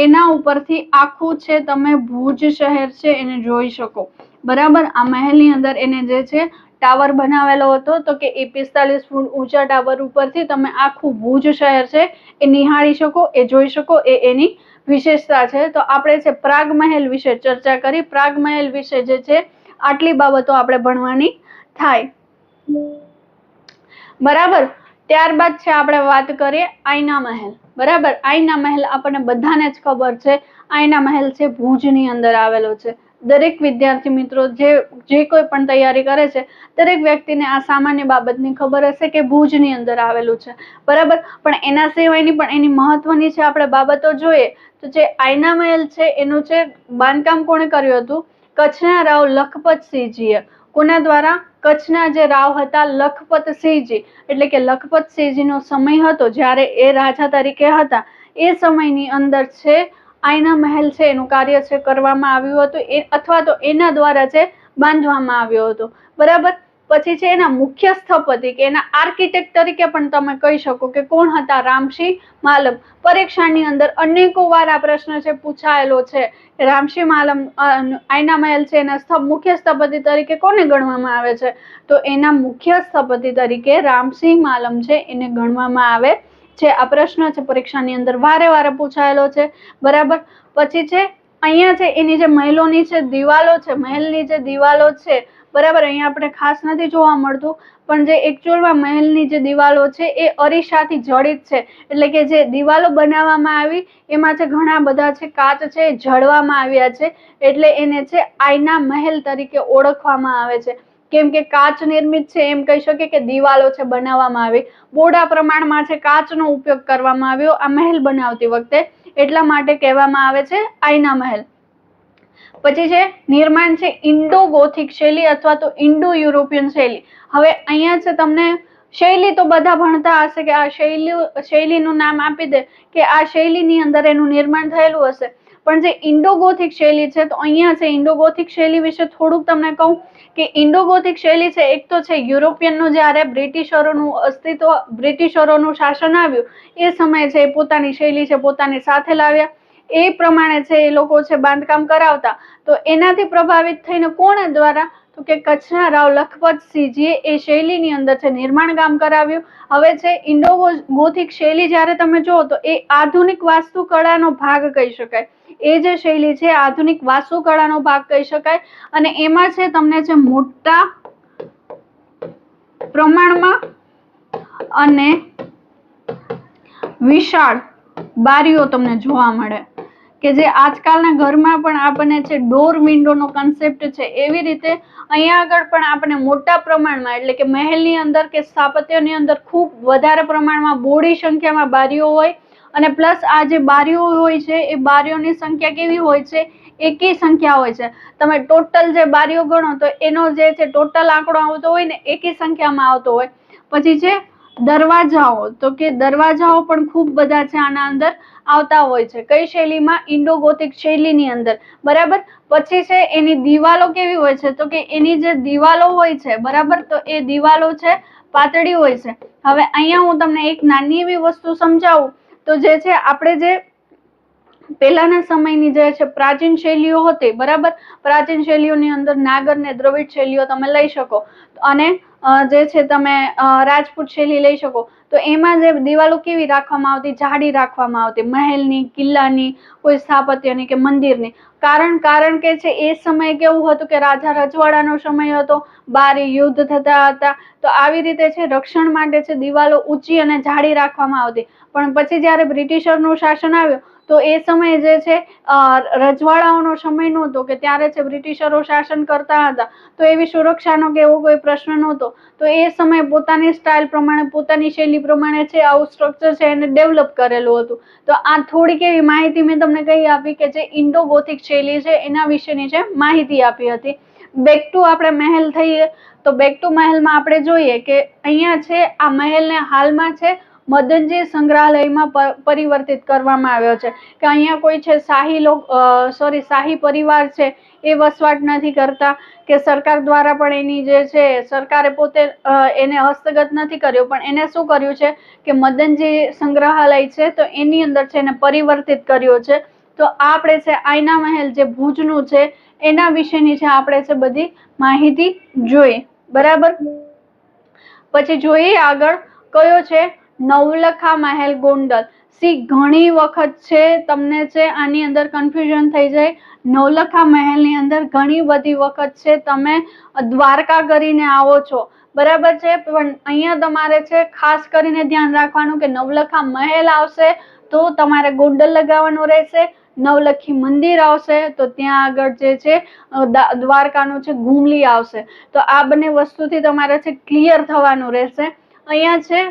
[SPEAKER 1] એના ઉપરથી આખું છે તમે ભુજ શહેર છે એને જોઈ શકો, બરાબર. આ મહેલની અંદર એને જે છે ટાવર બનાવેલો હતો, તો કે એ 45 ફૂટ ઊંચા ટાવર ઉપરથી તમે આખું ભુજ શહેર છે એ નિહાળી શકો, એ જોઈ શકો, એ એની વિશેષતા છે. તો આપણે છે પ્રાગ મહેલ વિશે ચર્ચા કરી. પ્રાગ મહેલ વિશે જે છે આટલી બાબતો આપણે ભણવાની થાય, બરાબર. ત્યારબાદ છે આપણે વાત કરીએ આઈના મહેલ, બરાબર. આઈના મહેલ આપણને બધાને જ ખબર છે, આઈના મહેલ છે ભુજની અંદર આવેલો છે. દરેક વિદ્યાર્થી મિત્રો જે કોઈ પણ તૈયારી કરે છે દરેક વ્યક્તિને આ સામાન્ય બાબતની ખબર હશે કે ભુજની અંદર આવેલું છે, બરાબર. પણ એના સિવાયની પણ એની મહત્વની છે આપણે બાબતો જોઈએ તો જે આઈના મહેલ છે એનું છે બાંધકામ કોણે કર્યું હતું? કચ્છના રાવ લખપતસિંહજીએ. કોના દ્વારા? કચ્છના જે રાવ હતા લખપતસિંહજી, એટલે કે લખપતસિંહજીનો સમય હતો જ્યારે એ રાજા તરીકે હતા, એ સમયની અંદર છે આઈના મહેલ છે એનું કાર્ય છે કરવામાં આવ્યું હતું, અથવા તો એના દ્વારા છે બાંધવામાં આવ્યો હતો, બરાબર. પછી છે એના મુખ્ય સ્થપતિ કે એના આર્કિટેક્ટ તરીકે પણ તમે કહી શકો કે કોણ હતા? રામસિંહ માલમ. પરીક્ષાની અંદર અનેકો વાર આ પ્રશ્ન છે પૂછાયેલો છે. રામસિંહ માલમ આઈના મહેલ છે એના મુખ્ય સ્થપતિ તરીકે કોને ગણવામાં આવે છે? તો એના મુખ્ય સ્થપતિ તરીકે રામસિંહ માલમ છે એને ગણવામાં આવે છે. આ પ્રશ્ન છે પરીક્ષાની અંદર વારે પૂછાયેલો છે, બરાબર. પછી છે અહીંયા છે એની જે મહેલોની છે દિવાલો છે, મહેલની જે દિવાલો છે, બરાબર. અહીંયા આપણે ખાસ નથી જોવા મળતું, પણ જે એકચ્યુઅલમાં મહેલની જે દિવાલો છે એ અરીસાથી જડિત છે, એટલે કે જે દિવાલો બનાવવામાં આવી એમાં છે ઘણા બધા છે કાચ છે જડવામાં આવ્યા છે, એટલે એને છે આઈના મહેલ તરીકે ઓળખવામાં આવે છે. કેમ કે કાચ નિર્મિત છે એમ કહી શકીએ કે દિવાલો છે બનાવવામાં આવી, બોડા પ્રમાણમાં છે કાચનો ઉપયોગ કરવામાં આવ્યો આ મહેલ બનાવતી વખતે, એટલા માટે કહેવામાં આવે છે આઈના મહેલ. પછી છે નિર્માણ છે ઇન્ડો ગોથિક શૈલી અથવા તો ઇન્ડો યુરોપિયન શૈલી. હવે અહીંયા છે તમને શૈલી તો બધા ભણતા હશે કે આ શૈલીનું નામ આપી દે કે આ શૈલીની અંદર એનું નિર્માણ થયેલું હશે, પણ જે ઇન્ડો ગોથિક શૈલી છે તો અહીંયા છે ઇન્ડો ગોથિક શૈલી વિશે થોડુંક તમને કહું કે ઇન્ડો ગોથિક શૈલી છે એક તો છે યુરોપિયનનું જ્યારે બ્રિટિશરોનું શાસન આવ્યું એ સમયે છે પોતાની શૈલી છે પોતાની સાથે લાવ્યા, એ પ્રમાણે છે એ લોકો છે બાંધકામ કરાવતા, તો એનાથી પ્રભાવિત થઈને કોના દ્વારા? તો કે કચ્છના રાવ લખપતસિંહજીએ એ શૈલીની અંદર છે નિર્માણ કામ કરાવ્યું. હવે છે ઇન્ડો ગોથિક શૈલી જ્યારે તમે જુઓ તો એ આધુનિક વાસ્તુકળાનો ભાગ કહી શકાય. એ જે શૈલી છે આધુનિક વાસ્તુકળાનો ભાગ કહી શકાય, અને એમાં છે તમને છે મોટા પ્રમાણમાં અને વિશાળ બારીઓ તમને જોવા મળે, કે જે આજકાલના ઘરમાં પણ આપણને છે ડોર વિન્ડોનો કન્સેપ્ટ છે, એવી રીતે અહીંયા આગળ પણ આપણે મોટા પ્રમાણમાં એટલે કે મહેલની અંદર કે સ્થાપત્યની અંદર ખૂબ વધારે પ્રમાણમાં બોડી સંખ્યામાં બારીઓ હોય, અને પ્લસ આ જે બારીઓ હોય છે એ બારીઓની સંખ્યા કેવી હોય છે? એકી સંખ્યા હોય છે. તમે ટોટલ જે બારીઓ ગણો તો એનો જે છે ટોટલ આંકડો આવતો હોય ને એકી સંખ્યામાં આવતો હોય. પછી છે દરવાજાઓ, તો કે દરવાજાઓ પણ ખૂબ બધા છે આના અંદર આવતા હોય છે. કઈ શૈલીમાં? ઇન્ડો ગોથિક શૈલીની અંદર, બરાબર. પછી છે એની દિવાલો કેવી હોય છે? તો કે એની જે દિવાલો હોય છે, બરાબર, તો એ દિવાલો છે પાતળી હોય છે. હવે અહીંયા હું તમને એક નાની એવી વસ્તુ સમજાવું તો જે છે આપણે જે પહેલાના સમયની જે છે પ્રાચીન શૈલીઓ હતી, બરાબર, પ્રાચીન શૈલીઓની અંદર નાગર ને દ્રવિડ શૈલીઓ તમે લઈ શકો અને જે છે તમે રાજપૂત શૈલી લઈ શકો. તો એમાં જે દિવાલો કેવી રાખવામાં આવતી? જાડી રાખવામાં આવતી, મહેલની, કિલ્લાની, કોઈ સ્થાપત્યની કે મંદિરની. કારણ કે છે એ સમયે કેવું હતું કે રાજા રજવાડાનો સમય હતો, બારે યુદ્ધ થતા હતા, તો આવી રીતે છે રક્ષણ માટે છે દિવાલો ઊંચી અને જાડી રાખવામાં આવતી. પણ પછી જયારે બ્રિટિશરનું શાસન આવ્યું તો એ સમયે જે છે રજવાડાઓનો સમય નહોતો કે ત્યારે છે બ્રિટિશરો શાસન કરતા હતા, તો એવી સુરક્ષાનો કે એવો કોઈ પ્રશ્ન નહોતો. તો એ સમયે પોતાની સ્ટાઇલ પ્રમાણે, પોતાની શૈલી પ્રમાણે છે આવું સ્ટ્રક્ચર છે એને ડેવલપ કરેલું હતું. તો આ થોડીક એવી માહિતી મેં તમને કહી આપી કે જે ઇન્ડો ગોથિક શૈલી છે એના વિશેની છે માહિતી આપી હતી. બેક ટુ આપણે મહેલ થઈએ તો બેક ટુ મહેલમાં આપણે જોઈએ કે અહીંયા છે આ મહેલને હાલમાં છે મદનજી સંગ્રહાલયમાં પરિવર્તિત કરવામાં આવ્યો છે કે અહીંયા કોઈ છે શાહી પરિવાર છે એ વસવાટ નથી કરતા, કે સરકાર દ્વારા પણ એની જે છે સરકારે પોતે એને હસ્તગત નથી કર્યો, પણ એને શું કર્યું છે કે મદનજી સંગ્રહાલય છે તો એની અંદર છે એને પરિવર્તિત કર્યો છે. તો આપણે છે આઈના મહેલ જે ભુજનું છે એના વિશેની છે આપણે છે બધી માહિતી જોઈએ, બરાબર. પછી જોઈએ આગળ કયો છે? નવલખા મહેલ ગોંડલ. ઘણી વખત છે તમને છે આની અંદર કન્ફ્યુઝન થઈ જાય. નવલખા મહેલની અંદર ઘણી બધી વખત છે તમે દ્વારકા કરીને આવો છો, બરાબર છે, પણ અહીંયા તમારે છે ખાસ કરીને ધ્યાન રાખવાનું કે નવલખા મહેલ આવશે તો તમારે ગોંડલ લગાવવાનું રહેશે. નવલખી મંદિર આવશે તો ત્યાં આગળ જે છે દ્વારકાનું છે ઘુમલી આવશે. તો આ બંને વસ્તુથી તમારે છે ક્લિયર થવાનું રહેશે. અહીંયા છે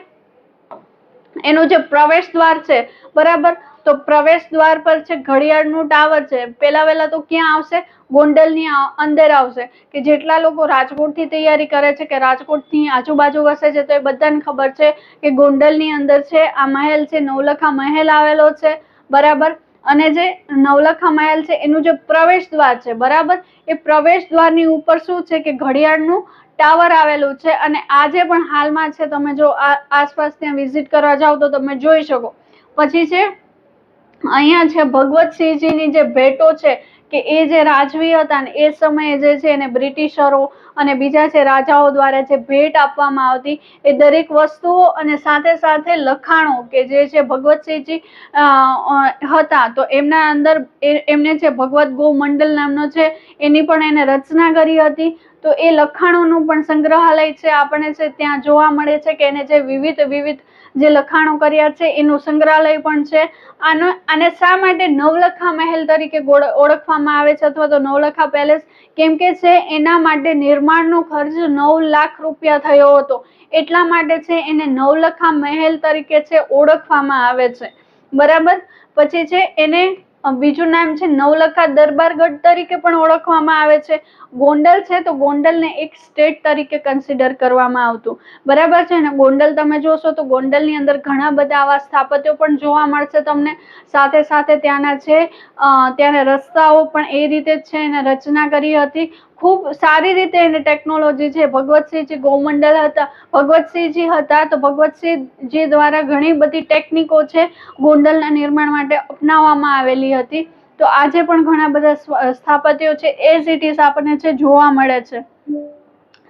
[SPEAKER 1] એનું જે પ્રવેશ દ્વાર છે, બરાબર, તો પ્રવેશ દ્વાર પર છે ઘડિયાળનું ટાવર છે. પેલા તો ક્યાં આવશે? ગોંડલની અંદર આવશે. કે જેટલા લોકો રાજકોટથી તૈયારી કરે છે કે રાજકોટની આજુબાજુ વસે છે તો એ બધાને ખબર છે કે ગોંડલની અંદર છે આ મહેલ છે નવલખા મહેલ આવેલો છે, બરાબર. અને જે નવલખા મહેલ છે એનું જે પ્રવેશ દ્વાર છે, બરાબર, એ પ્રવેશ દ્વારની ઉપર શું છે કે ઘડિયાળનું ટાવર આવેલું છે. અને આજે પણ હાલમાં છે તમે જો આસપાસ ત્યાં વિઝિટ કરવા જાવ તો તમે જોઈ શકો. પછી છે અહીંયા છે ભગવતસિંહજીની જે ભેટો છે કે એ જે રાજવી હતા ને એ સમયે જે છે એને બ્રિટિશરો અને બીજા છે રાજાઓ દ્વારા જે ભેટ આપવામાં આવતી એ દરેક વસ્તુઓ અને સાથે સાથે લખાણો કે જે છે ભગવતસિંહજી હતા તો એમના અંદર એમને છે ભગવત ગો મંડલ નામનો છે એની પણ એને રચના કરી હતી. તો એ લખાણોનું પણ સંગ્રહાલય છે આપણને છે ત્યાં જોવા મળે છે કે એને જે વિવિધ જે લખાણો કર્યા છે એનું સંગ્રહાલય પણ છે. આને શા માટે નવલખા મહેલ તરીકે ઓળખવામાં આવે છે અથવા તો નવલખા પેલેસ? કેમ કે છે એના માટે નિર્માણનો ખર્ચ 9 લાખ રૂપિયા થયો હતો, એટલા માટે છે એને નવલખા મહેલ તરીકે છે ઓળખવામાં આવે છે, બરાબર. પછી છે એને બીજું નામ છે નવલખા દરબારગઢ તરીકે પણ ઓળખવામાં આવે છે. ગોંડલ છે તો ગોંડલને એક સ્ટેટ તરીકે કન્સિડર કરવામાં આવતું, બરાબર છે ને. ગોંડલ તમે જોશો તો ગોંડલની અંદર ઘણા બધા આવા સ્થાપત્યો પણ જોવા મળશે તમને. સાથે સાથે ત્યાંના છે ત્યાંના રસ્તાઓ પણ એ રીતે છે એને રચના કરી હતી. ખૂબ સારી રીતે એને ટેકનોલોજી છે. ભગવતસિંહજી ગોમંડલ હતા, ભગવતસિંહજી હતા તો ભગવતસિંહજી દ્વારા ઘણી બધી ટેકનિકો છે ગોંડલના નિર્માણ માટે અપનાવવામાં આવેલી હતી. તો આજે પણ ઘણા બધા સ્થાપત્યો છે એઝ ઇટ ઇઝ આપણને છે જોવા મળે છે,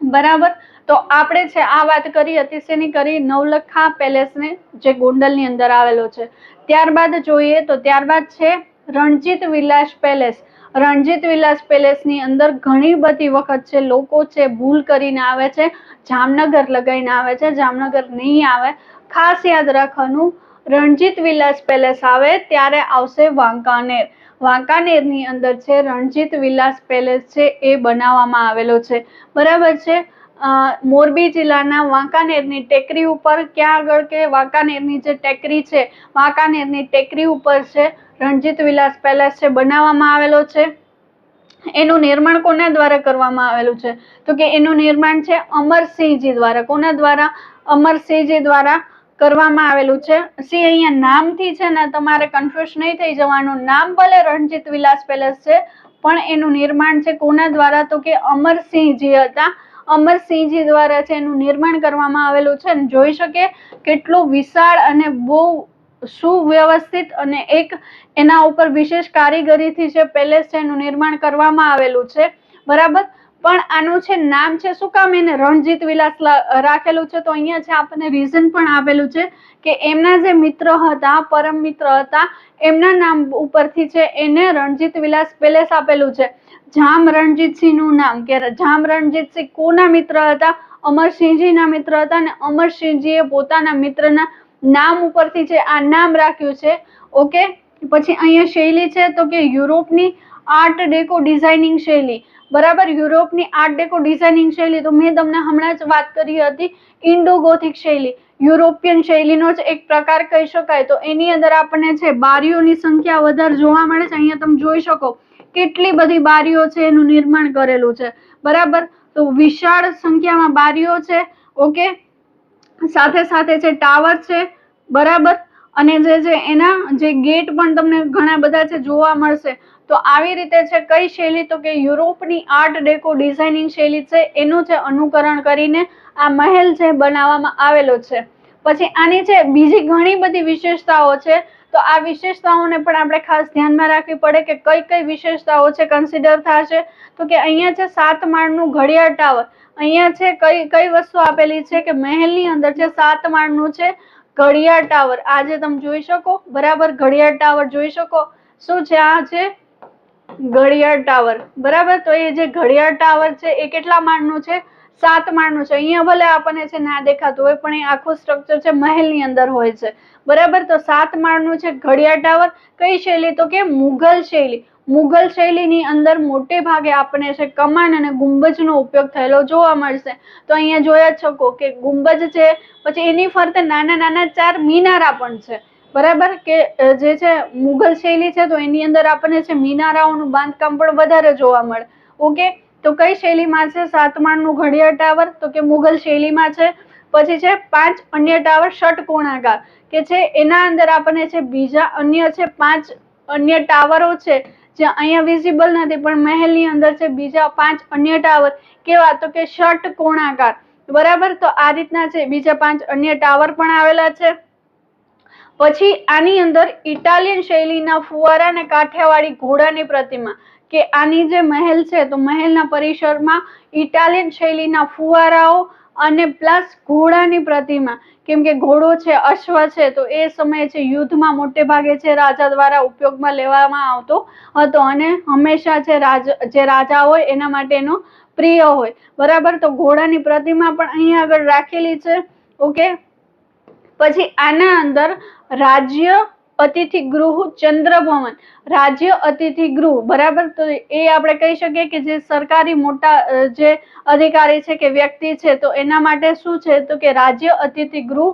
[SPEAKER 1] બરાબર. તો આપણે છે આ વાત કરી અતિશયની કરી નવલખા પેલેસને જે ગોંડલની અંદર આવેલો છે. ત્યારબાદ જોઈએ તો ત્યારબાદ છે રણજીત વિલાસ પેલેસ. રણજીત વિલાસ પેલેસની અંદર ઘણી બધી વખત છે લોકો છે ભૂલ કરીને આવે છે, જામનગર લગાઈને આવે છે, જામનગર નહીં આવે. ખાસ યાદ રાખવાનું, રણજીત વિલાસ પેલેસ આવે ત્યારે આવશે વાંકાનેર. વાંકાનેરની અંદર છે રણજીત વિલાસ પેલેસ છે એ બનાવવામાં આવેલો છે, બરાબર છે. મોરબી જિલ્લાના વાંકાનેરની ટેકરી ઉપર ક્યાં આગળ કે વાંકાનેરની જે ટેકરી છે વાંકાનેરની ટેકરી ઉપર છે રણજીત વિલાસ પેલેસ છે બનાવવામાં આવેલો છે. એનું નિર્માણ કોના દ્વારા કરવામાં આવેલું છે? તો કે એનું નિર્માણ છે અમરસિંહજી દ્વારા. કોના દ્વારા? અમરસિંહજી દ્વારા કરવામાં આવેલું છે. સી અહીંયા નામથી છે ને તમારે કન્ફ્યુઝ નહીં થઈ જવાનું. નામ ભલે રણજીત વિલાસ પેલેસ છે પણ એનું નિર્માણ છે કોના દ્વારા? તો કે અમરસિંહજી હતા. અમરસિંહજી દ્વારા છે એનું નિર્માણ કરવામાં આવેલું છે. અને જોઈ શકે કેટલું વિશાળ અને બહુ સુવ્યવસ્થિત અને એક એના ઉપર વિશેષ કારીગરીથી છે પેલેસ છે એનું નિર્માણ કરવામાં આવેલું છે. બરાબર. પણ આનું છે નામ છે શું કામ એને રણજીત વિલાસ રાખેલું છે? તો અહીંયા છે આપણને રીઝન પણ આપેલું છે કે એમના જે મિત્ર હતા, પરમ મિત્ર હતા, એમના નામ ઉપરથી છે એને રણજીત વિલાસ પેલેસ આપેલું છે. જામ રણજીતસિંહ નું નામ, કે જામ રણજીતસિંહ કોના મિત્ર હતા? અમરસિંહજી ના મિત્ર હતા. અને અમરસિંહજીએ પોતાના મિત્રના નામ ઉપરથી છે આ નામ રાખ્યું છે. ઓકે. પછી અહીંયા શૈલી છે તો કે યુરોપની આર્ટ ડેકો ડિઝાઇનિંગ શૈલી. બરાબર. યુરોપની આર્ટ ડેકો ડિઝાઇનિંગ શૈલી તો મેં તમને હમણાં જ વાત કરી હતી, ઇન્ડો ગોથિક શૈલી યુરોપિયન શૈલીનો જ એક પ્રકાર કહી શકાય. તો એની અંદર આપણને છે બારીઓની સંખ્યા વધારે જોવા મળે છે. અહીંયા તમે જોઈ શકો કેટલી બધી બારીઓ છે એનું નિર્માણ કરેલું છે. બરાબર. તો વિશાળ સંખ્યામાં બારીઓ છે. ઓકે. સાથે સાથે છે ટાવર છે. બરાબર. અને જે એના જે ગેટ પણ તમને ઘણા બધા છે જોવા મળશે. તો આવી રીતે છે કઈ શૈલી? તો કે યુરોપની આર્ટ ડેકો ડિઝાઇનિંગ શૈલી છે એનું છે અનુકરણ કરીને આ મહેલ છે બનાવવામાં આવેલો છે. પછી આની છે બીજી ઘણી બધી વિશેષતાઓ છે. તો આ વિશેષતાઓને પણ આપણે ખાસ ધ્યાનમાં રાખવી પડે કે કઈ કઈ વિશેષતાઓ છે કન્સિડર થશે. તો કે અહીંયા છે 7 માળનું ઘડિયાળ ટાવર. અહીંયા છે કઈ વસ્તુ આપેલી છે કે મહેલની અંદર છે 7 માળનું છે ઘડિયાળ ટાવર. આજે તમે જોઈ શકો. બરાબર. ઘડિયાળ ટાવર જોઈ શકો. શું છે? આ છે ઘડિયાળ ટાવર. બરાબર. તો એ જે ઘડિયાળ ટાવર છે એ કેટલા માળનું છે? 7 માળનું છે. અહીંયા ભલે આપણને છે ના દેખાતું હોય પણ એ આખું સ્ટ્રક્ચર છે મહેલની અંદર હોય છે. બરાબર. તો 7 માળનું છે ઘડિયાળ ટાવર. કઈ શૈલી? તો કે મુઘલ શૈલી. મુઘલ શૈલીની અંદર મોટે ભાગે આપણે છે કમાન અને ગુંબજનો ઉપયોગ થયેલો જોવા મળશે. તો અહીંયા જોયા જ શકો કે ગુંબજ છે, પછી એની ફરતે નાના નાના 4 મિનારા પણ છે. બરાબર. કે જે છે મુઘલ શૈલી છે તો એની અંદર આપણને છે મિનારાઓનું બાંધકામ પણ વધારે જોવા મળે. ઓકે. તો કઈ શૈલીમાં છે 7 માળનું ઘડિયાળ ટાવર? તો કે મુઘલ શૈલીમાં છે. પછી છે 5 અન્ય ટાવર ષટકોણાકાર, કે છે એના અંદર આપણને છે બીજા અન્ય છે 5 અન્ય ટાવરો છે જે અહીંયા વિઝિબલ નથી પણ મહેલની અંદર છે બીજા 5 અન્ય ટાવર. કેવા? તો કે ષટકોણાકાર. બરાબર. તો આ રીતના છે બીજા 5 અન્ય ટાવર પણ આવેલા છે. પછી આની અંદર ઇટાલિયન શૈલીના ફુવારા અને કાઠિયાવાડી ઘોડાની પ્રતિમા, કે આની જે મહેલ છે તો મહેલના પરિસરમાં ઇટાલિયન શૈલીના ફુવારાઓ અને પ્લસ ઘોડાની પ્રતિમા. કેમ કે ઘોડો છે, અશ્વ છે, તો એ સમયે છે યુદ્ધમાં મોટે ભાગે છે રાજા દ્વારા ઉપયોગમાં લેવામાં આવતો હતો અને હંમેશા છે જે રાજા હોય એના માટે એનો પ્રિય હોય. બરાબર. તો ઘોડાની પ્રતિમા પણ અહીંયા આગળ રાખેલી છે. ઓકે. પછી આના અંદર રાજ્ય અતિથિ ગૃહ ચંદ્રભવન, રાજ્ય અતિથિ ગૃહ. બરાબર. તો એ આપણે કહી શકીએ કે જે સરકારી મોટા જે અધિકારી છે કે વ્યક્તિ છે તો એના માટે શું છે? તો કે રાજ્ય અતિથિ ગૃહ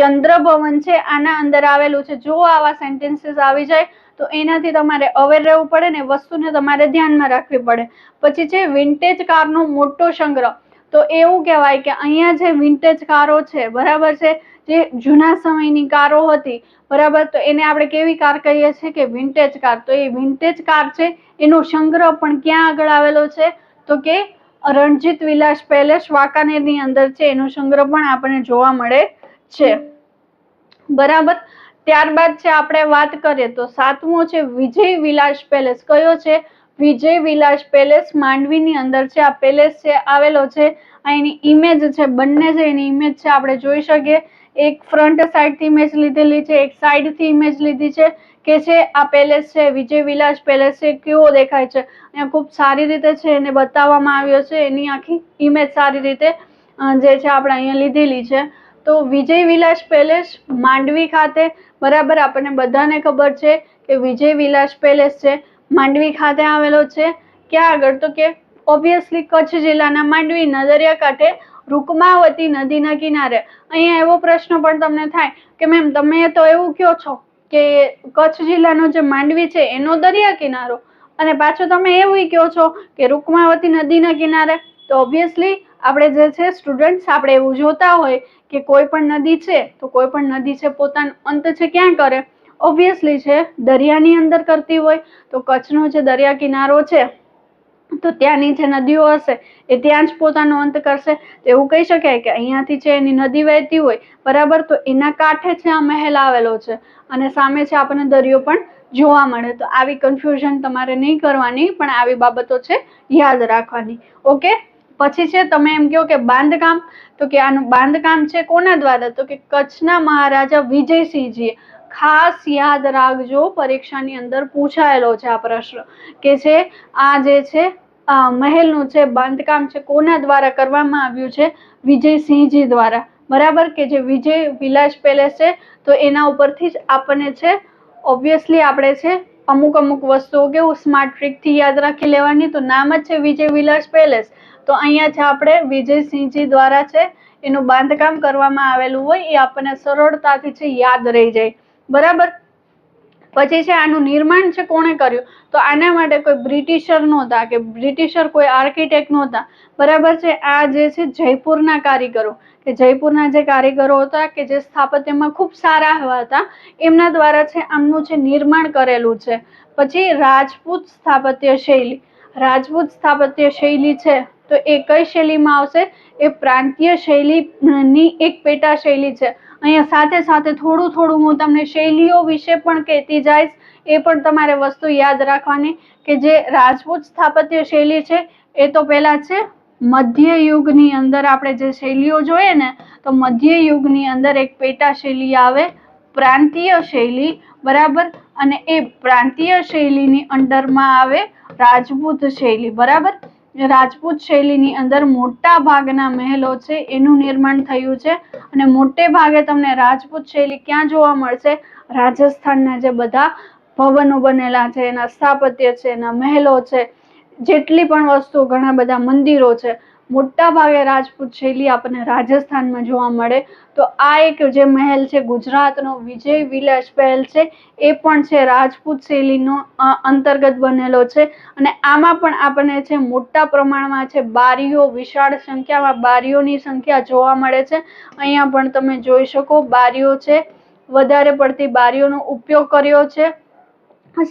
[SPEAKER 1] ચંદ્રભવન છે આના અંદર આવેલું છે. જો આવા સેન્ટેન્સીસ આવી જાય તો એનાથી તમારે અવેર રહેવું પડે ને વસ્તુને તમારે ધ્યાનમાં રાખવી પડે. પછી છે વિન્ટેજ કારનો મોટો સંગ્રહ. તો એવું કહેવાય કે અહીંયા જે વિન્ટેજ કારો છે, બરાબર છે, જે જૂના સમયની કારો હતી, બરાબર, તો એને આપણે કેવી કાર કહીએ છીએ? કે વિન્ટેજ કાર. તો એ વિન્ટેજ કાર છે એનો સંગ્રહ પણ ક્યાં આગળ આવેલો છે? તો કે રણજીત વિલાસ પેલેસ વાંકાનેરની અંદર છે એનો સંગ્રહ પણ આપણને જોવા મળે છે. બરાબર. ત્યારબાદ છે આપણે વાત કરીએ તો 7મો છે વિજય વિલાસ પેલેસ. કયો છે? વિજય વિલાસ પેલેસ માંડવીની અંદર છે આ પેલેસ છે આવેલો છે. એની ઇમેજ છે બંને છે એની ઇમેજ છે આપણે જોઈ શકીએ. એક ફ્રન્ટ સાઈડ થી ઇમેજ લીધેલી છે, એક સાઈડ થી ઇમેજ લીધી છે કે છે આ પેલેસ છે વિજય વિલાસ પેલેસ છે કેવો દેખાય છે. અહીંયા ખૂબ સારી રીતે છે એને બતાવવામાં આવ્યો છે. એની આખી ઇમેજ સારી રીતે જે છે આપણે અહીંયા લીધેલી છે. તો વિજય વિલાસ પેલેસ માંડવી ખાતે, બરાબર, આપણને બધાને ખબર છે કે વિજય વિલાસ પેલેસ છે માંડવી ખાતે આવેલો છે. ક્યાં આગળ? તો કે ઓબ્વિયસલી કચ્છ જિલ્લાના માંડવીના દરિયાકાંઠે રૂકમાવતી નદીના કિનારે. અહીંયા એવો પ્રશ્ન પણ તમને થાય કે મેમ તમે તો એવું કહો છો કે કચ્છ જિલ્લાનો જે માંડવી છે એનો દરિયા કિનારો અને પાછું તમે એવું કહો છો કે રૂકમાવતી નદીના કિનારે, તો ઓબ્વિયસલી આપણે જે છે સ્ટુડન્ટ્સ આપણે એવું જોતા હોય કે કોઈ પણ નદી છે તો કોઈ પણ નદી છે પોતાનો અંત છે ક્યાં કરે, ઓબ્વિયસલી છે દરિયાની અંદર કરતી હોય. તો કચ્છનો જે દરિયા કિનારો છે તો ત્યાંની જે નદીઓ હશે એ ત્યાં જ પોતાનો અંત કરશે. એવું કહી શકાય કે અહીંયાથી છે એની નદી વહેતી હોય, બરાબર, તો એના કાંઠે છે આ મહેલ આવેલો છે અને સામે છે આપણને દરિયો પણ જોવા મળે. તો આવી કન્ફ્યુઝન તમારે નહીં કરવાની, પણ આવી બાબતો છે યાદ રાખવાની. ઓકે. પછી છે તમે એમ કહો કે બાંધકામ, તો કે આનું બાંધકામ છે કોના દ્વારા, તો કે કચ્છના મહારાજા વિજયસિંહજીએ. ખાસ યાદ રાખજો, પરીક્ષાની અંદર પૂછાયેલો છે આ પ્રશ્ન કે છે આ જે છે મહેલનું છે બાંધકામ છે કોના દ્વારા કરવામાં આવ્યું છે, વિજયસિંહજી દ્વારા, બરાબર, કે જે વિજય વિલાસ પેલેસ છે તો એના ઉપરથી જ આપણને છે ઓબ્વિયસલી આપણે છે અમુક વસ્તુઓ કેવું સ્માર્ટ ટ્રીક થી યાદ રાખી લેવાની. તો નામ જ છે વિજય વિલાસ પેલેસ, તો અહીંયા છે આપણે વિજયસિંહજી દ્વારા છે એનું બાંધકામ કરવામાં આવેલું હોય, એ આપણને સરળતાથી છે યાદ રહી જાય, બરાબર. પછી છે આનું નિર્માણ છે કોણે કર્યું, તો આના માટે કોઈ બ્રિટિશર નહોતા કે બ્રિટિશર કોઈ આર્કિટેક્ટ નહોતા, બરાબર છે. આ જે છે જયપુરના કારીગરો, કે જયપુરના જે કારીગરો હતા કે જે સ્થાપત્યમાં ખૂબ સારા હતા, એમના દ્વારા છે આમનું છે નિર્માણ કરેલું છે. પછી રાજપૂત સ્થાપત્ય શૈલી, રાજપૂત સ્થાપત્ય શૈલી છે તો એ કઈ શૈલીમાં આવશે, એ પ્રાંતીય શૈલીની એક પેટા શૈલી છે. અહીંયા સાથે સાથે થોડું હું તમને શૈલીઓ વિશે પણ કહેતી જઈશ, એ પણ તમારે વસ્તુ યાદ રાખવાની કે જે રાજપૂત સ્થાપત્ય શૈલી છે એ તો પેલા છે મધ્ય યુગની અંદર આપણે જે શૈલીઓ જોઈએ ને, તો મધ્ય યુગની અંદર એક પેટા શૈલી આવે પ્રાંતીય શૈલી, બરાબર, અને એ પ્રાંતીય શૈલીની અંડરમાં આવે રાજપૂત શૈલી, બરાબર. રાજપૂત શૈલીની અંદર મોટા ભાગના મહેલો છે એનું નિર્માણ થયું છે અને મોટે ભાગે તમને રાજપૂત શૈલી ક્યાં જોવા મળશે, રાજસ્થાનના જે બધા ભવનો બનેલા છે એના સ્થાપત્ય છે, એના મહેલો છે, જેટલી પણ વસ્તુ, ઘણા બધા મંદિરો છે, મોટા ભાગે રાજપૂત શૈલી આપણને રાજસ્થાનમાં જોવા મળે. તો આ એક જે મહેલ છે ગુજરાતનો વિજય વિલાસ મહેલ છે એ પણ છે રાજપૂત શૈલીનો અંતર્ગત બનેલો છે અને આમાં પણ આપણને છે મોટા પ્રમાણમાં છે બારીઓ, વિશાળ સંખ્યામાં બારીઓની સંખ્યા જોવા મળે છે. અહીંયા પણ તમે જોઈ શકો બારીઓ છે, વધારે પડતી બારીઓનો ઉપયોગ કર્યો છે,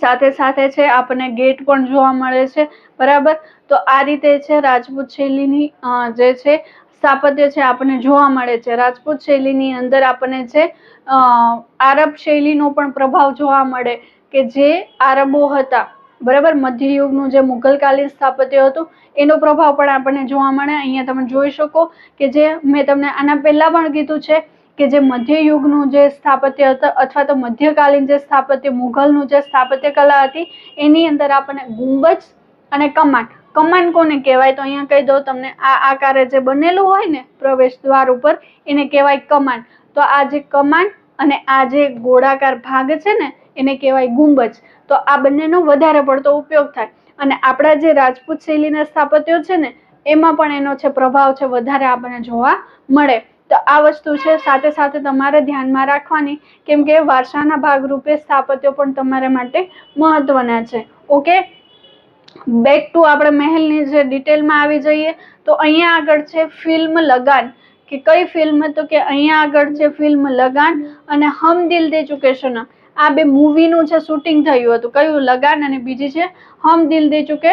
[SPEAKER 1] સાથે સાથે છે આપણને ગેટ પણ જોવા મળે છે, બરાબર. તો આ રીતે છે રાજપૂત શૈલીની જે છે સ્થાપત્ય છે આપણને જોવા મળે છે. રાજપૂત શૈલીની અંદર આપણને છે આરબ શૈલીનો પણ પ્રભાવ જોવા મળે કે જે આરબો હતા, બરાબર, મધ્યયુગનું જે મુઘલકાલીન સ્થાપત્ય હતું એનો પ્રભાવ પણ આપણને જોવા મળે. અહીંયા તમે જોઈ શકો કે જે મેં તમને આના પહેલા પણ કીધું છે કે જે મધ્યયુગનું જે સ્થાપત્ય હતું અથવા તો મધ્યકાલીન જે સ્થાપત્ય મુઘલનું જે સ્થાપત્ય કલા હતી એની અંદર આપણને ગુંબજ અને કમાન કોને કહેવાય, તો અહીંયા કહી દઉં તમને, આ આકારે જે બનેલું હોય ને પ્રવેશ દ્વાર ઉપર એને કહેવાય કમાન. તો આ જે કમાન અને આ જે ગોળાકાર ભાગ છે ને એને કહેવાય ગુંબજ. તો આ બંનેનો વધારે પડતો ઉપયોગ થાય અને આપણા જે રાજપૂત શૈલીના સ્થાપત્યો છે ને એમાં પણ એનો છે પ્રભાવ છે વધારે આપણને જોવા મળે. તો આ વસ્તુ છે સાથે સાથે તમારે ધ્યાનમાં રાખવાની, કેમ કે વારસાના ભાગરૂપે સ્થાપત્યો પણ તમારા માટે મહત્વના છે. ઓકે, બેક ટુ આપણે મહેલની જે ડિટેલમાં આવી જઈએ તો અહીંયા આગળ છે ફિલ્મ લગાન, કે કઈ ફિલ્મ, તો કે અહીંયા આગળ છે ફિલ્મ લગાન અને હમ દિલ દે ચુકે સનમ. આ બે મૂવીનું છે શૂટિંગ થયું હતું, કયું, લગાન અને બીજી છે હમ દિલ દે ચુકે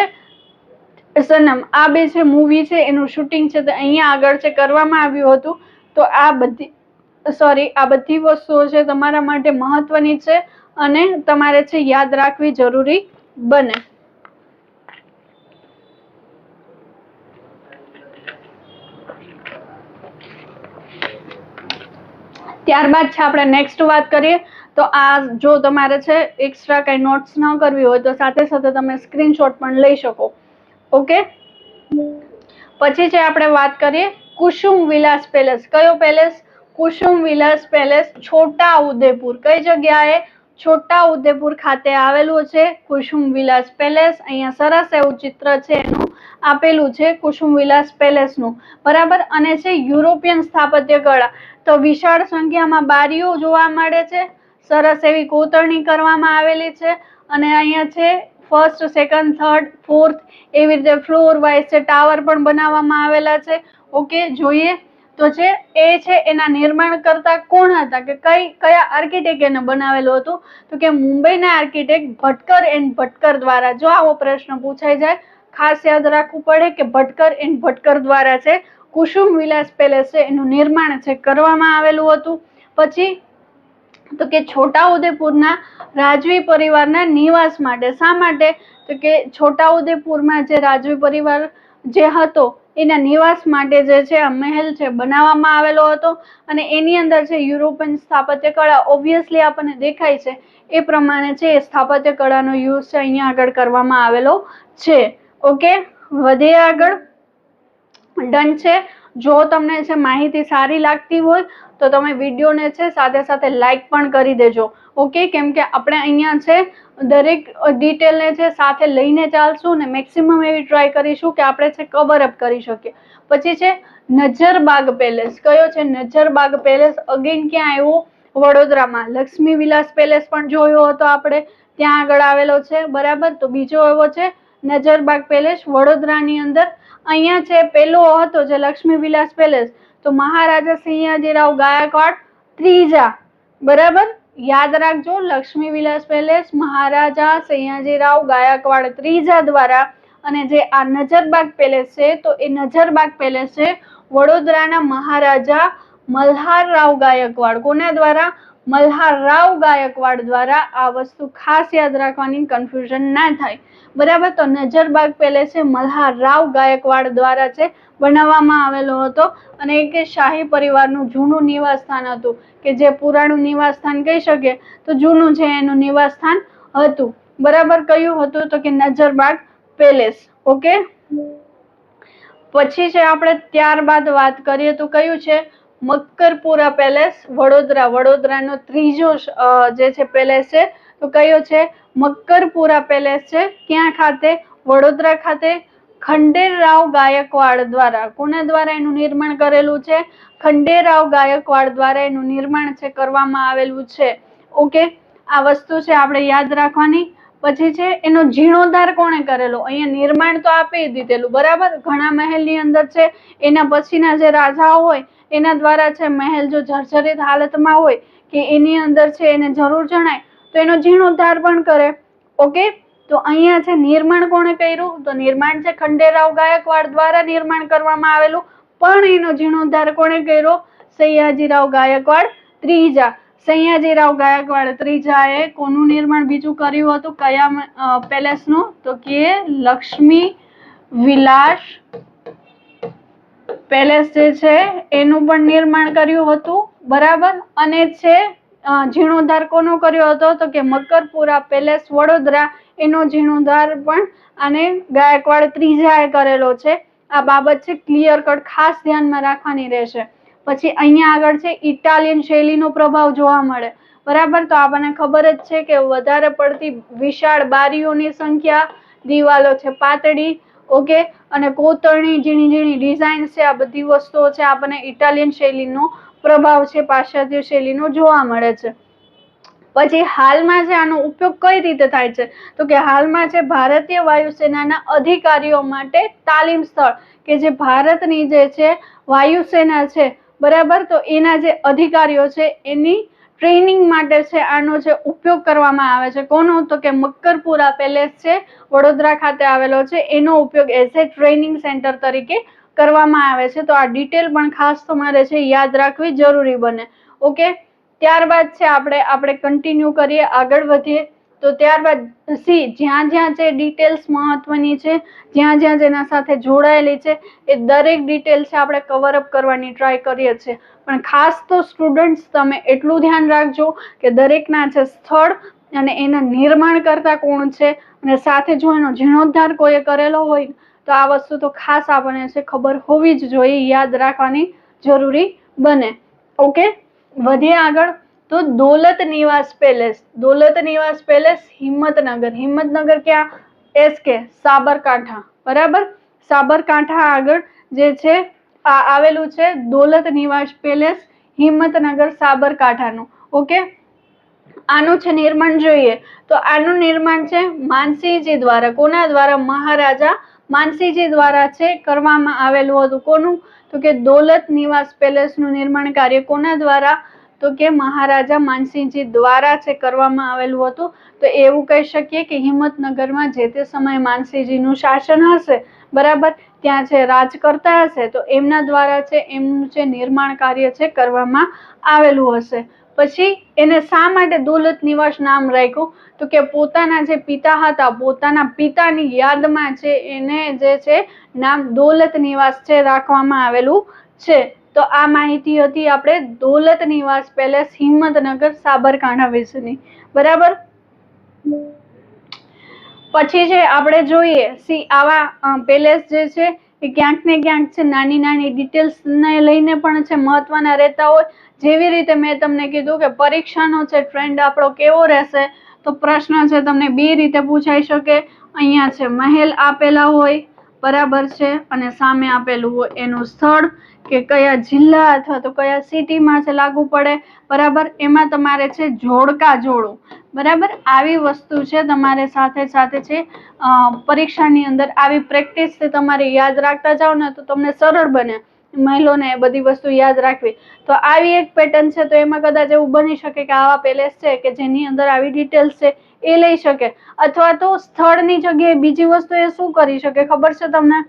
[SPEAKER 1] સનમ. આ બે છે મૂવી છે એનું શૂટિંગ છે તો અહીંયા આગળ છે કરવામાં આવ્યું હતું. તો આ બધી વસ્તુઓ છે તમારા માટે મહત્વની છે અને તમારે છે યાદ રાખવી જરૂરી બને. ત્યારબાદ છે આપણે નેક્સ્ટ વાત કરીએ તો આ જો તમારે છે એક્સ્ટ્રા કઈ નોટ્સ ન કરવી હોય તો સાથે સાથે તમે સ્ક્રીનશોટ પણ લઈ શકો. ઓકે, પછી છે આપણે વાત કરીએ કુસુમ વિલાસ પેલેસ. કયો પેલેસ? કુસુમ વિલાસ પેલેસ, છોટા ઉદેપુર. કઈ જગ્યાએ? છોટા ઉદેપુર ખાતે આવેલું છે કુસુમ વિલાસ પેલેસ. અહીંયા સરસ એવું ચિત્ર છે એનું આપેલું છે કુસુમ વિલાસ પેલેસ નું, બરાબર. અને છે યુરોપિયન સ્થાપત્ય કળા, તો વિશાળ સંખ્યામાં બારીઓ જોવા મળે છે, સરસ એવી કોતરણી કરવામાં આવેલી છે અને અહીંયા છે ફર્સ્ટ, સેકન્ડ, થર્ડ, ફોર્થ એવી રીતે ફ્લોર વાઇઝ છે ટાવર પણ બનાવવામાં આવેલા છે. ઓકે, જોઈએ તો છે એ છે એના નિર્માણ કરતા કોણ હતા, કે કયા આર્કિટેક્ટ એને બનાવેલું હતું, તો કે મુંબઈના આર્કિટેક્ટ ભટકર એન્ડ ભટકર દ્વારા. જો આવો પ્રશ્ન પૂછાઈ જાય ખાસ યાદ રાખવું પડે કે ભટકર એન્ડ ભટકર દ્વારા છે કુસુમ વિલાસ પેલેસ છે એનું નિર્માણ છે કરવામાં આવેલું હતું. પછી તો કે છોટાઉદેપુરના રાજવી પરિવારના નિવાસ માટે. શા માટે, તો કે છોટાઉદેપુરમાં જે રાજવી પરિવાર જે હતો એના નિવાસ માટે જે છે આ મહેલ છે બનાવવામાં આવેલો હતો. અને એની અંદર છે યુરોપિયન સ્થાપત્ય કળા ઓબ્વિયસલી આપણને દેખાય છે એ પ્રમાણે છે એ સ્થાપત્ય કળાનો યુઝ છે અહીંયા આગળ કરવામાં આવેલો છે. ઓકે, વધીએ આગળ. ડન છે. જો તમને છે માહિતી સારી લાગતી હોય તો તમે વિડીયોને છે સાથે સાથે લાઈક પણ કરી દેજો. ઓકે, કેમ કે આપણે અહીંયા છે દરેક ડિટેલને છે સાથે લઈને ચાલશું ને મેક્સિમમ એવી ટ્રાય કરીશું કે આપણે છે કવર અપ કરી શકીએ. પછી છે નજરબાગ પેલેસ. કયો છે નજરબાગ પેલેસ? અગેન ક્યાં આવ્યો? વડોદરામાં. લક્ષ્મી વિલાસ પેલેસ પણ જોયો હતો આપણે, ત્યાં આગળ આવેલો છે. બરાબર, તો બીજો એવો છે નજરબાગ પેલેસ વડોદરાની અંદર. અહીંયા છે પેલો હતો જે લક્ષ્મી વિલાસ પેલેસ તો મહારાજા સયાજીરાવ ગાયકવાડ ત્રીજા. બરાબર, યાદ રાખજો, લક્ષ્મી વિલાસ પેલેસ મહારાજા સયાજીરાવ ગાયકવાડ ત્રીજા દ્વારા. અને જે આ નજરબાગ પેલેસ છે તો એ નજરબાગ પેલેસ છે વડોદરાના મહારાજા મલ્હારરાવ ગાયકવાડ. કોના દ્વારા? મલ્હારરાવ ગાયકવાડ દ્વારા. આ વસ્તુ ખાસ યાદ રાખવાની, કન્ફ્યુઝન ના થાય. બરાબર, તો નજરબાગ પેલેસ છે મલ્હારરાવ ગાયકવાડ દ્વારા છે બનાવવામાં આવેલો હતો. અને એક શાહી પરિવારનું જૂનું નિવાસ સ્થાન હતું, કે જે પુરાણું નિવાસ સ્થાન કહી શકે તો જૂનું છે એનું નિવાસ સ્થાન હતું. બરાબર, કયું હતું? તો કે નજરબાગ પેલેસ. ઓકે, પછી છે આપણે ત્યારબાદ વાત કરીએ તો કયું છે? મક્કરપુરા પેલેસ વડોદરા. વડોદરાનો ત્રીજો જે છે પેલેસ છે તો કયો છે? મક્કરપુરા પેલેસ છે. ક્યાં ખાતે? વડોદરા ખાતે. ખંડેરાવ ગાયકવાડ દ્વારા. કોના દ્વારા એનું નિર્માણ કરેલું છે? ખંડેરાવ ગાયકવાડ દ્વારા એનું નિર્માણ છે કરવામાં આવેલું છે. ઓકે, આ વસ્તુ છે આપણે યાદ રાખવાની. પછી છે એનો જીર્ણોદ્ધાર કોણે કરેલો? અહીંયા નિર્માણ તો આપી દીધેલું. બરાબર, ઘણા મહેલની અંદર છે એના પછીના જે રાજાઓ હોય એના દ્વારા છે મહેલ જો જર્જરિત હાલતમાં હોય કે એની અંદર છે એને જરૂર જણાય તો એનો જીર્ણોદ્ધાર પણ કરે. ઓકે, તો અહીંયા છે નિર્માણ કોણે કર્યું? તો નિર્માણ છે ખંડેરાવ ગાયકવાડ દ્વારા નિર્માણ કરવામાં આવેલું. પણ એનો જીર્ણોદ્ધાર કોણે કર્યો? સયાજીરાવ ગાયકવાડ ત્રીજા. સયાજીરાવ ગાયકવાડ ત્રીજાએ કોનું નિર્માણ બીજું કર્યું હતું? કયા પેલેસનું? તો કે લક્ષ્મી વિલાસ પેલેસ જે છે એનું પણ નિર્માણ કર્યું હતું. બરાબર, અને છે જીર્ણોદ્ધાર કોનો કર્યો હતો? તો કે મક્કરપુરા પેલેસ વડોદરા. એનો જીર્ણોદ્ધાર પણ અને ગાયકવાડ ત્રીજાએ કરેલો છે. આ બાબત છે ક્લિયર કટ ખાસ ધ્યાનમાં રાખવાની રહેશે. પછી અહીંયા આગળ છે ઇટાલિયન શૈલીનો પ્રભાવ જોવા મળે. બરાબર, તો આપણને ખબર જ છે કે વધારે પડતી વિશાળ બારીઓની સંખ્યા, દિવાલો છે પાતળી. ઓકે, અને કોતરણી ઝીણી ઝીણી ડિઝાઇન છે. આ બધી વસ્તુઓ છે આપણને ઇટાલિયન શૈલીનો પ્રભાવ છે પાશ્ચાત્ય શૈલીનો જોવા મળે છે. પછી હાલમાં છે આનો ઉપયોગ કઈ રીતે થાય છે? તો કે હાલમાં છે ભારતીય વાયુસેનાના અધિકારીઓ માટે તાલીમ સ્થળ, કે જે ભારતની જે છે વાયુસેના છે બરાબર, તો એના જે અધિકારીઓ છે એની ટ્રેનિંગ માટે છે આનો જે ઉપયોગ કરવામાં આવે છે. કોનો? તો કે મક્કરપુરા પેલેસ છે વડોદરા ખાતે આવેલો છે એનો ઉપયોગ એઝ એ ટ્રેનિંગ સેન્ટર તરીકે કરવામાં આવે છે. તો આ ડિટેલ પણ ખાસ તમારે છે યાદ રાખવી જરૂરી બને. ઓકે, ત્યારબાદ છે આપણે કન્ટિન્યુ કરીએ, આગળ વધીએ. તો ત્યારબાદ જ્યાં જ્યાં છે ડિટેલ્સ મહત્વની છે, જ્યાં જ્યાં જેના સાથે જોડાયેલી છે એ દરેક ડિટેલ છે આપણે કવર અપ કરવાની ટ્રાય કરીએ છીએ. પણ ખાસ તો સ્ટુડન્ટ્સ તમે એટલું ધ્યાન રાખજો કે દરેકના છે સ્થળ અને એના નિર્માણ કરતા કોણ છે, અને સાથે જો એનો જીર્ણોદ્ધાર કોઈએ કરેલો હોય તો આ વસ્તુ તો ખાસ આપણને છે ખબર હોવી જ જોઈએ, યાદ રાખવાની જરૂરી બને. ઓકે, વધીએ આગળ. તો દોલત નિવાસ પેલેસ. દોલત નિવાસ પેલેસ હિંમતનગર. હિંમતનગર ક્યાં? SK સાબરકાંઠા. બરાબર, સાબરકાંઠા આગળ જે છે આ આવેલું છે દોલત નિવાસ પેલેસ હિંમતનગર સાબરકાંઠાનું. ઓકે, આનું છે નિર્માણ જોઈએ તો આનું નિર્માણ છે માનસિંહજી દ્વારા. કોના દ્વારા? મહારાજા માનસિંહજી દ્વારા છે કરવામાં આવેલું હતું. કોનું? તો કે દૌલત નિવાસ પેલેસ નું નિર્માણ કાર્ય કોના દ્વારા? તો કે મહારાજા માનસિંહજી દ્વારા છે કરવામાં આવેલું હતું. તો એવું કહી શકીએ કે હિંમતનગરમાં જે તે સમયે માનસિંહજી નું શાસન હશે, બરાબર, ત્યાં છે રાજ કરતા હશે, તો એમના દ્વારા છે એમનું છે નિર્માણ કાર્ય છે કરવામાં આવેલું હશે. પછી એને શા માટે દૌલત નિવાસ નામ રાખ્યું? તો કે પોતાના જે પિતા હતા, પોતાના પિતાની યાદમાં છે એને જે છે નામ દૌલત નિવાસ છે રાખવામાં આવેલું છે. તો આ માહિતી હતી આપણે દૌલત નિવાસ પેલેસ હિંમતનગર સાબરકાંઠા વિશેની, બરાબર. પછી છે આપણે જોઈએ આવા પેલેસ જે છે એ ક્યાંક ને ક્યાંક છે નાની નાની ડિટેલ્સ ને લઈને પણ છે મહત્વના રહેતા હોય. જેવી રીતે મેં તમને કીધું કે પરીક્ષાનો છે ટ્રેન્ડ આપણો કેવો રહેશે, તો પ્રશ્ન છે તમને બે રીતે પૂછાઈ શકે. અહીંયા છે મહેલ આપેલા હોય, બરાબર છે, અને સામે આપેલું હોય એનું સ્થળ કે કયા જિલ્લા અથવા તો કયા સિટીમાં છે લાગુ પડે, બરાબર. એમાં તમારે છે જોડકા જોડો, બરાબર. આવી વસ્તુ છે તમારે સાથે સાથે છે પરીક્ષાની અંદર આવી પ્રેક્ટિસ તમારે યાદ રાખતા જાઓ ને તો તમને સરળ બને મહિલોને બધી વસ્તુ યાદ રાખવી. તો આવી એક પેટર્ન છે, તો એમાં કદાચ એવું બની શકે કે આવા પેલેસ છે કે જેની અંદર આવી ડિટેલ્સ છે એ લઈ શકે, અથવા તો સ્થળની જગ્યાએ બીજી વસ્તુ એ શું કરી શકે ખબર છે તમને?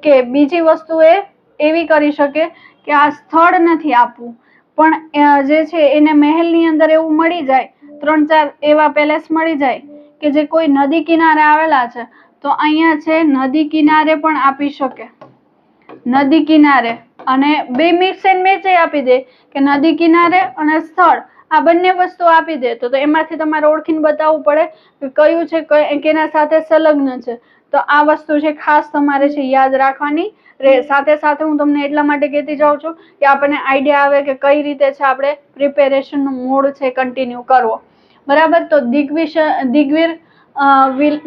[SPEAKER 1] કે બીજી વસ્તુ એ એવી કરી શકે કે આ સ્થળ નથી આપવું, પણ જે છે એને મહેલની અંદર એવું મળી જાય, 3-4 એવા પેલેસ મળી જાય કે જે કોઈ નદી કિનારે આવેલા છે, તો અહીંયા છે નદી કિનારે પણ આપી શકે. નદી કિનારે અને બે મિક્સ એન્ડ મેચ આપી દે કે નદી કિનારે અને સ્થળ આ બંને વસ્તુ આપી દે, તો એમાંથી તમારે ઓળખીને બતાવવું પડે કે કયું છે કેના સાથે સંલગ્ન છે. તો આ વસ્તુ છે ખાસ તમારે છે યાદ રાખવાની. સાથે સાથે હું તમને એટલા માટે કહેતી જાઉં છું કે આપણને આઈડિયા આવે કે કઈ રીતે છે આપણે પ્રિપેરેશન નો મોડ છે કન્ટિન્યુ કરવો, બરાબર. તો દિગ્વીર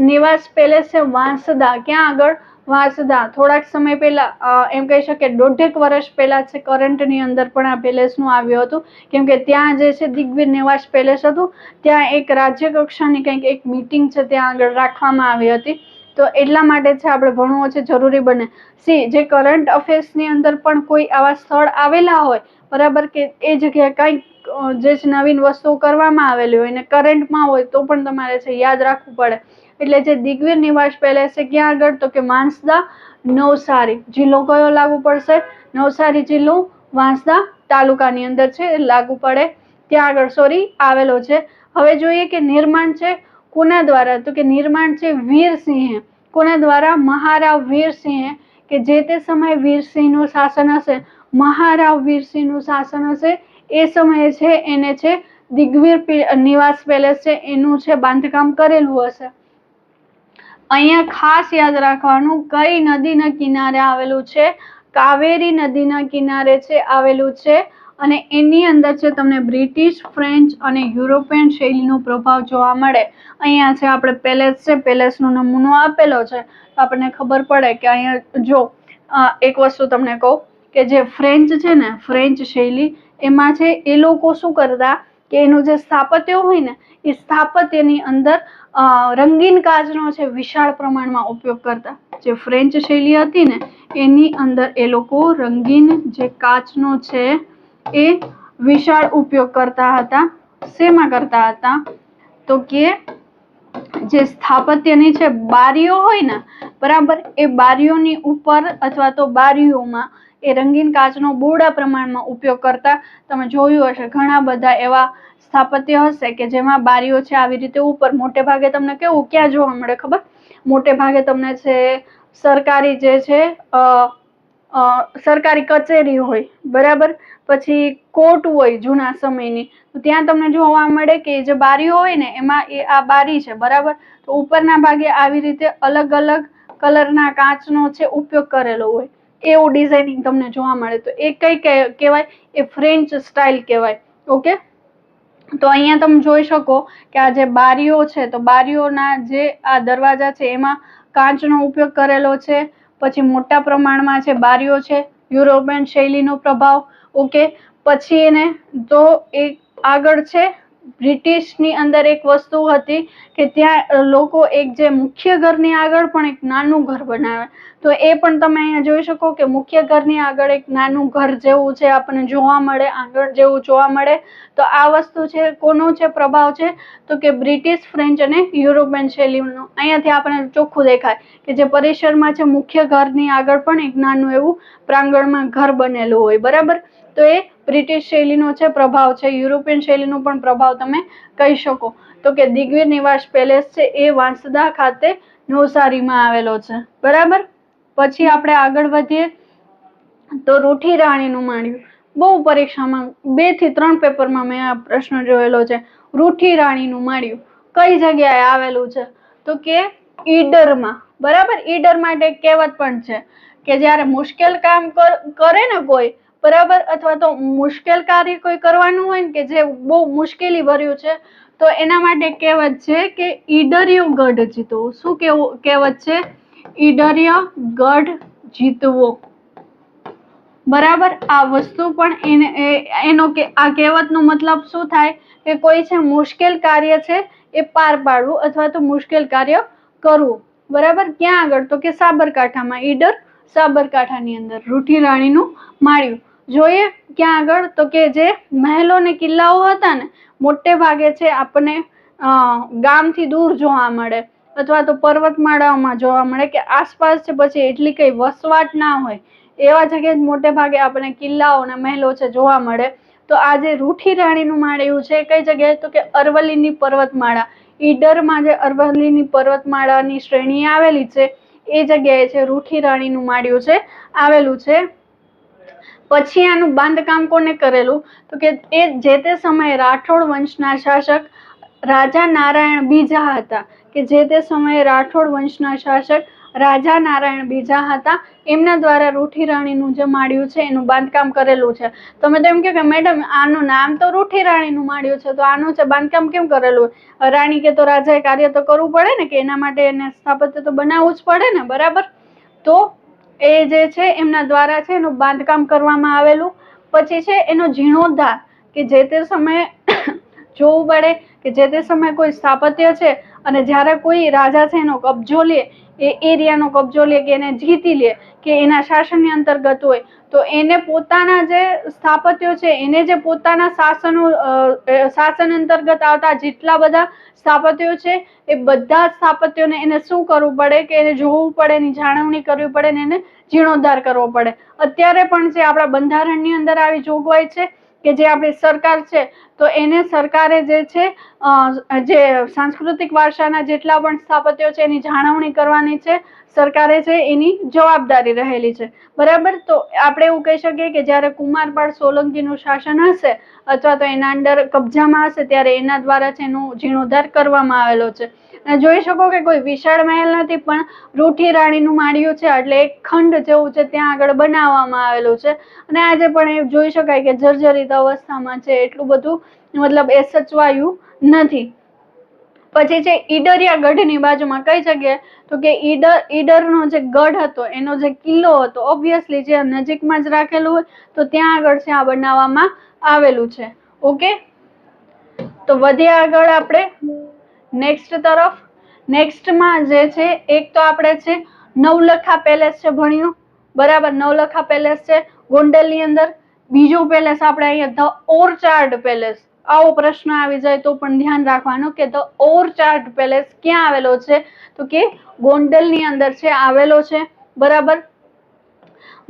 [SPEAKER 1] નિવાસ પેલેસ છે વાંસદા. ક્યાં આગળ? વાંસદા. થોડાક સમય પહેલા એમ કહી શકે 1.5 વર્ષ પહેલા છે કરંટ ની અંદર પણ આ પેલેસ નું આવ્યું હતું, કેમ કે ત્યાં જે છે દિગ્વીર નિવાસ પેલેસ હતું, ત્યાં એક રાજ્ય કક્ષાની કંઈક એક મીટિંગ છે ત્યાં આગળ રાખવામાં આવી હતી. તો એટલા માટે છે આપણે ભણવું છે જરૂરી બને. જે કરંટ અફેર્સ ની અંદર પણ કોઈ આવા સ્થળ આવેલા હોય, બરાબર, કે એ જગ્યાએ કઈક જે નવીન વસ્તુ કરવામાં આવેલી હોય ને કરંટમાં હોય તો પણ તમારે છે યાદ રાખવું પડે. એટલે જે દિગ્વીર નિવાસ પેલેસ છે ક્યાં આગળ? તો કે વાંસદા, નવસારી. જિલ્લો કયો લાગુ પડશે? નવસારી જિલ્લો વાંસદા તાલુકાની અંદર છે લાગુ પડે, ત્યાં આગળ આવેલો છે. હવે જોઈએ કે નિર્માણ છે કોના દ્વારા? તો કે નિર્માણ છે વીરસિંહે. કોના દ્વારા? મહારાવ વીરસિંહે, કે જે તે સમયે વીરસિંહ નું શાસન હશે, મહારાવ વીરસિંહ નું શાસન હશે, એ સમયે છે એને છે દિગ્વીર નિવાસ પેલેસ છે એનું છે બાંધકામ કરેલું હશે. અહીંયા ખાસ યાદ રાખવાનું કઈ નદીના કિનારે આવેલું છે? કાવેરી નદીના કિનારે છે આવેલું છે. અને એની અંદર છે તમને બ્રિટિશ, ફ્રેન્ચ અને યુરોપિયન શૈલીનો પ્રભાવ જોવા મળે. અહીંયા છે આપણે પેલેસ છે, પેલેસ નો નમૂનો આપેલો છે, તો આપણને ખબર પડે કે અહીંયા જો એક વસ્તુ તમને કહું કે જે ફ્રેન્ચ છે ને, ફ્રેન્ચ શૈલી, એમાં છે એ લોકો શું કરતા કે એનું જે સ્થાપત્ય હોય ને એ સ્થાપત્યની અંદર રંગીન કાચનો છે વિશાળ પ્રમાણમાં ઉપયોગ કરતા. જે ફ્રેન્ચ શૈલી હતી ને એની અંદર એ લોકો રંગીન જે કાચનો છે એ વિશાળ ઉપયોગ કરતા હતા. શેમાં કરતા હતા? તો કે જે સ્થાપત્યની છે બારીઓ હોય ને, બરાબર, એ બારીઓની ઉપર અથવા તો બારીઓમાં એ રંગીન કાચનો બહોળા પ્રમાણમાં ઉપયોગ કરતા. તમે જોયું હશે ઘણા બધા એવા સ્થાપત્ય હશે કે જેમાં બારીઓ છે આવી રીતે ઉપર. મોટે ભાગે તમને કેવું ક્યાં જોવા મળે ખબર? મોટે ભાગે તમને છે સરકારી જે છે સરકારી કચેરી હોય, બરાબર, પછી કોર્ટ હોય જૂના સમયની, તો ત્યાં તમને જોવા મળે કે જે બારીઓ હોય ને એમાં આ બારી છે, બરાબર, તો ઉપરના ભાગે આવી રીતે અલગ અલગ કલરના કાચનો છે ઉપયોગ કરેલો હોય, એવું ડિઝાઇનિંગ તમને જોવા મળે. તો એ કઈ કહેવાય? એ ફ્રેન્ચ સ્ટાઇલ કહેવાય. ઓકે, તો અહીંયા તમે જોઈ શકો કે આ જે બારીઓ છે, તો બારીઓના જે આ દરવાજા છે એમાં કાચનો ઉપયોગ કરેલો છે. પછી મોટા પ્રમાણમાં છે બારીઓ છે, યુરોપિયન શૈલીનો પ્રભાવ. ઓકે, પછી એને તો એક આગળ છે બ્રિટિશની અંદર એક વસ્તુ હતી કે ત્યાં લોકો એક જે મુખ્ય ઘરની આગળ પણ એક નાનું ઘર બનાવે. તો એ પણ તમે અહીંયા જોઈ શકો કે મુખ્ય ઘરની આગળ એક નાનું ઘર જેવું છે આપણને જોવા મળે, આંગણ જેવું જોવા મળે. તો આ વસ્તુ છે કોનો છે પ્રભાવ છે? તો કે બ્રિટિશ, ફ્રેન્ચ અને યુરોપિયન શૈલીનો. અહીંયાથી આપણને ચોખ્ખું દેખાય કે જે પરિસરમાં છે મુખ્ય ઘરની આગળ પણ એક નાનું એવું પ્રાંગણમાં ઘર બનેલું હોય. બરાબર, તો એ બ્રિટિશ શૈલીનો છે પ્રભાવ છે. યુરોપિયન શૈલીનો પણ પ્રભાવ તમે કહી શકો. તો કે દિગ્વિજય નિવાસ પેલેસ છે એ વાંસદા ખાતે નવસારીમાં આવેલો છે. બરાબર, પછી આપણે આગળ વધીએ તો રૂઠી રાણીનું માળિયું. બહુ પરીક્ષામાં 2 થી 3 પેપરમાં મેં આ પ્રશ્ન જોયેલો છે. રૂઠી રાણીનું માળિયું કઈ જગ્યાએ આવેલું છે? તો કે ઈડરમાં. બરાબર, ઈડર માટે એક કહેવત પણ છે કે જયારે મુશ્કેલ કામ કરે ને કોઈ, બરાબર, અથવા તો મુશ્કેલ કાર્ય કોઈ કરવાનું હોય ને કે જે બહુ મુશ્કેલી ભર્યું છે, તો એના માટે કહેવત છે કે ઈડરિયો ગઢ જીતવો. શું કહેવત છે? ઈડરિયો ગઢ જીતવો. બરાબર, આ વસ્તુ પણ એનો કે આ કહેવતનો મતલબ શું થાય કે કોઈ છે મુશ્કેલ કાર્ય છે એ પાર પાડવું અથવા તો મુશ્કેલ કાર્ય કરવું. બરાબર, ક્યાં આગળ? તો કે સાબરકાંઠામાં. ઈડર સાબરકાંઠાની અંદર રૂઠી રાણીનું માળિયું. જોઈએ ક્યાં આગળ? તો કે જે મહેલો ને કિલ્લાઓ હતા ને મોટે ભાગે છે આપણને ગામથી દૂર જોવા મળે અથવા તો પર્વતમાળાઓમાં જોવા મળે કે આસપાસ છે પછી એટલી કઈ વસવાટ ના હોય એવા જગ્યાએ મોટે ભાગે આપણને કિલ્લાઓ અને મહેલો છે જોવા મળે. તો આ જે રૂઠી રાણીનું માળિયું છે કઈ જગ્યાએ? તો કે અરવલ્લીની પર્વતમાળા. ઈડરમાં જે અરવલ્લીની પર્વતમાળાની શ્રેણી આવેલી છે એ જગ્યાએ છે રૂઠી રાણીનું માળિયું છે આવેલું છે. પછી આનું બાંધકામ કોને કરેલું? તો કે એ જે તે સમયે રાઠોડ વંશના શાસક રાજા નારાયણ બીજા હતા. કે જે તે સમયે રાઠોડ વંશના શાસક રાજા નારાયણ બીજા હતા, એમના દ્વારા રૂઠી રાણીનું જે માળિયું છે એનું બાંધકામ કરેલું છે. તમે તો એમ કહો કે મેડમ આનું નામ તો રૂઠી રાણીનું માળિયું છે, તો આનું છે બાંધકામ કેમ કરેલું? રાણી કે તો રાજાએ કાર્ય તો કરવું પડે ને, કે એના માટે એને સ્થાપત્ય તો બનાવવું જ પડે ને. બરાબર, તો એ જે છે એમના દ્વારા છે એનું બાંધકામ કરવામાં આવેલું. પછી છે એનો જીર્ણોદ્ધાર, કે જે તે સમયે જોવું પડે કે જે તે સમયે કોઈ સ્થાપત્ય છે અને જ્યારે કોઈ રાજા છે એનો કબજો લે, એ એરિયાનો કબજો લે કે એને જીતી લે કે એના શાસનની અંતર્ગત હોય, તો એને પોતાના જે સ્થાપત્યો છે એને જે પોતાના શાસન અંતર્ગત આવતા જેટલા બધા સ્થાપત્યો છે એ બધા સ્થાપત્યોને એને શું કરવું પડે કે એને જોવું પડે, એની જાળવણી કરવી પડે ને એને જીર્ણોદ્ધાર કરવો પડે. અત્યારે પણ છે આપણા બંધારણની અંદર આવી જોગવાઈ છે કે જે આપણી સરકાર છે તો એને સરકારે જે છે જે સાંસ્કૃતિક વારસાના જેટલા પણ સ્થાપત્યો છે એની જાળવણી કરવાની છે, સરકારે છે એની જવાબદારી રહેલી છે. બરાબર, તો આપણે એવું કહી શકીએ કે જ્યારે કુમારપાળ સોલંકીનું શાસન હશે અથવા તો એના અંદર કબજામાં હશે ત્યારે એના દ્વારા છે એનો જીર્ણોદ્ધાર કરવામાં આવેલો છે. જોઈ શકો કે કોઈ વિશાળ મહેલ નથી પણ રૂઠી રાણીનું માળિયું છે એટલે એક ખંડ જેવું છે ત્યાં આગળ બનાવવામાં આવેલું છે. અને આજે પણ એ જોઈ શકાય કે જર્જરિત અવસ્થામાં છે, એટલું બધું મતલબ એ સચવાયું નથી. પછી છે ઈડરિયા ગઢની બાજુમાં કઈ જગ્યાએ? તો કે ઈડરનો જે ગઢ હતો એનો જે કિલ્લો હતો ઓબ્વિયસલી જે નજીકમાં જ રાખેલું હોય તો ત્યાં આગળ છે આ બનાવવામાં આવેલું છે. ઓકે, તો વધ્યા આગળ આપણે નેક્સ્ટ તરફ. નેક્સ્ટમાં જે છે એક તો આપણે છે નવલખા પેલેસ છે ભણ્યું. બરાબર, નવલખા પેલેસ છે ગોંડલની અંદર. બીજું પેલેસ આપણે અહીંયા ધ ઓરચાર્ડ પેલેસ. આવો પ્રશ્ન આવી જાય તો પણ ધ્યાન રાખવાનું કે ધ ઓરચાર્ડ પેલેસ ક્યાં આવેલો છે? તો કે ગોંડલની અંદર છે આવેલો છે. બરાબર,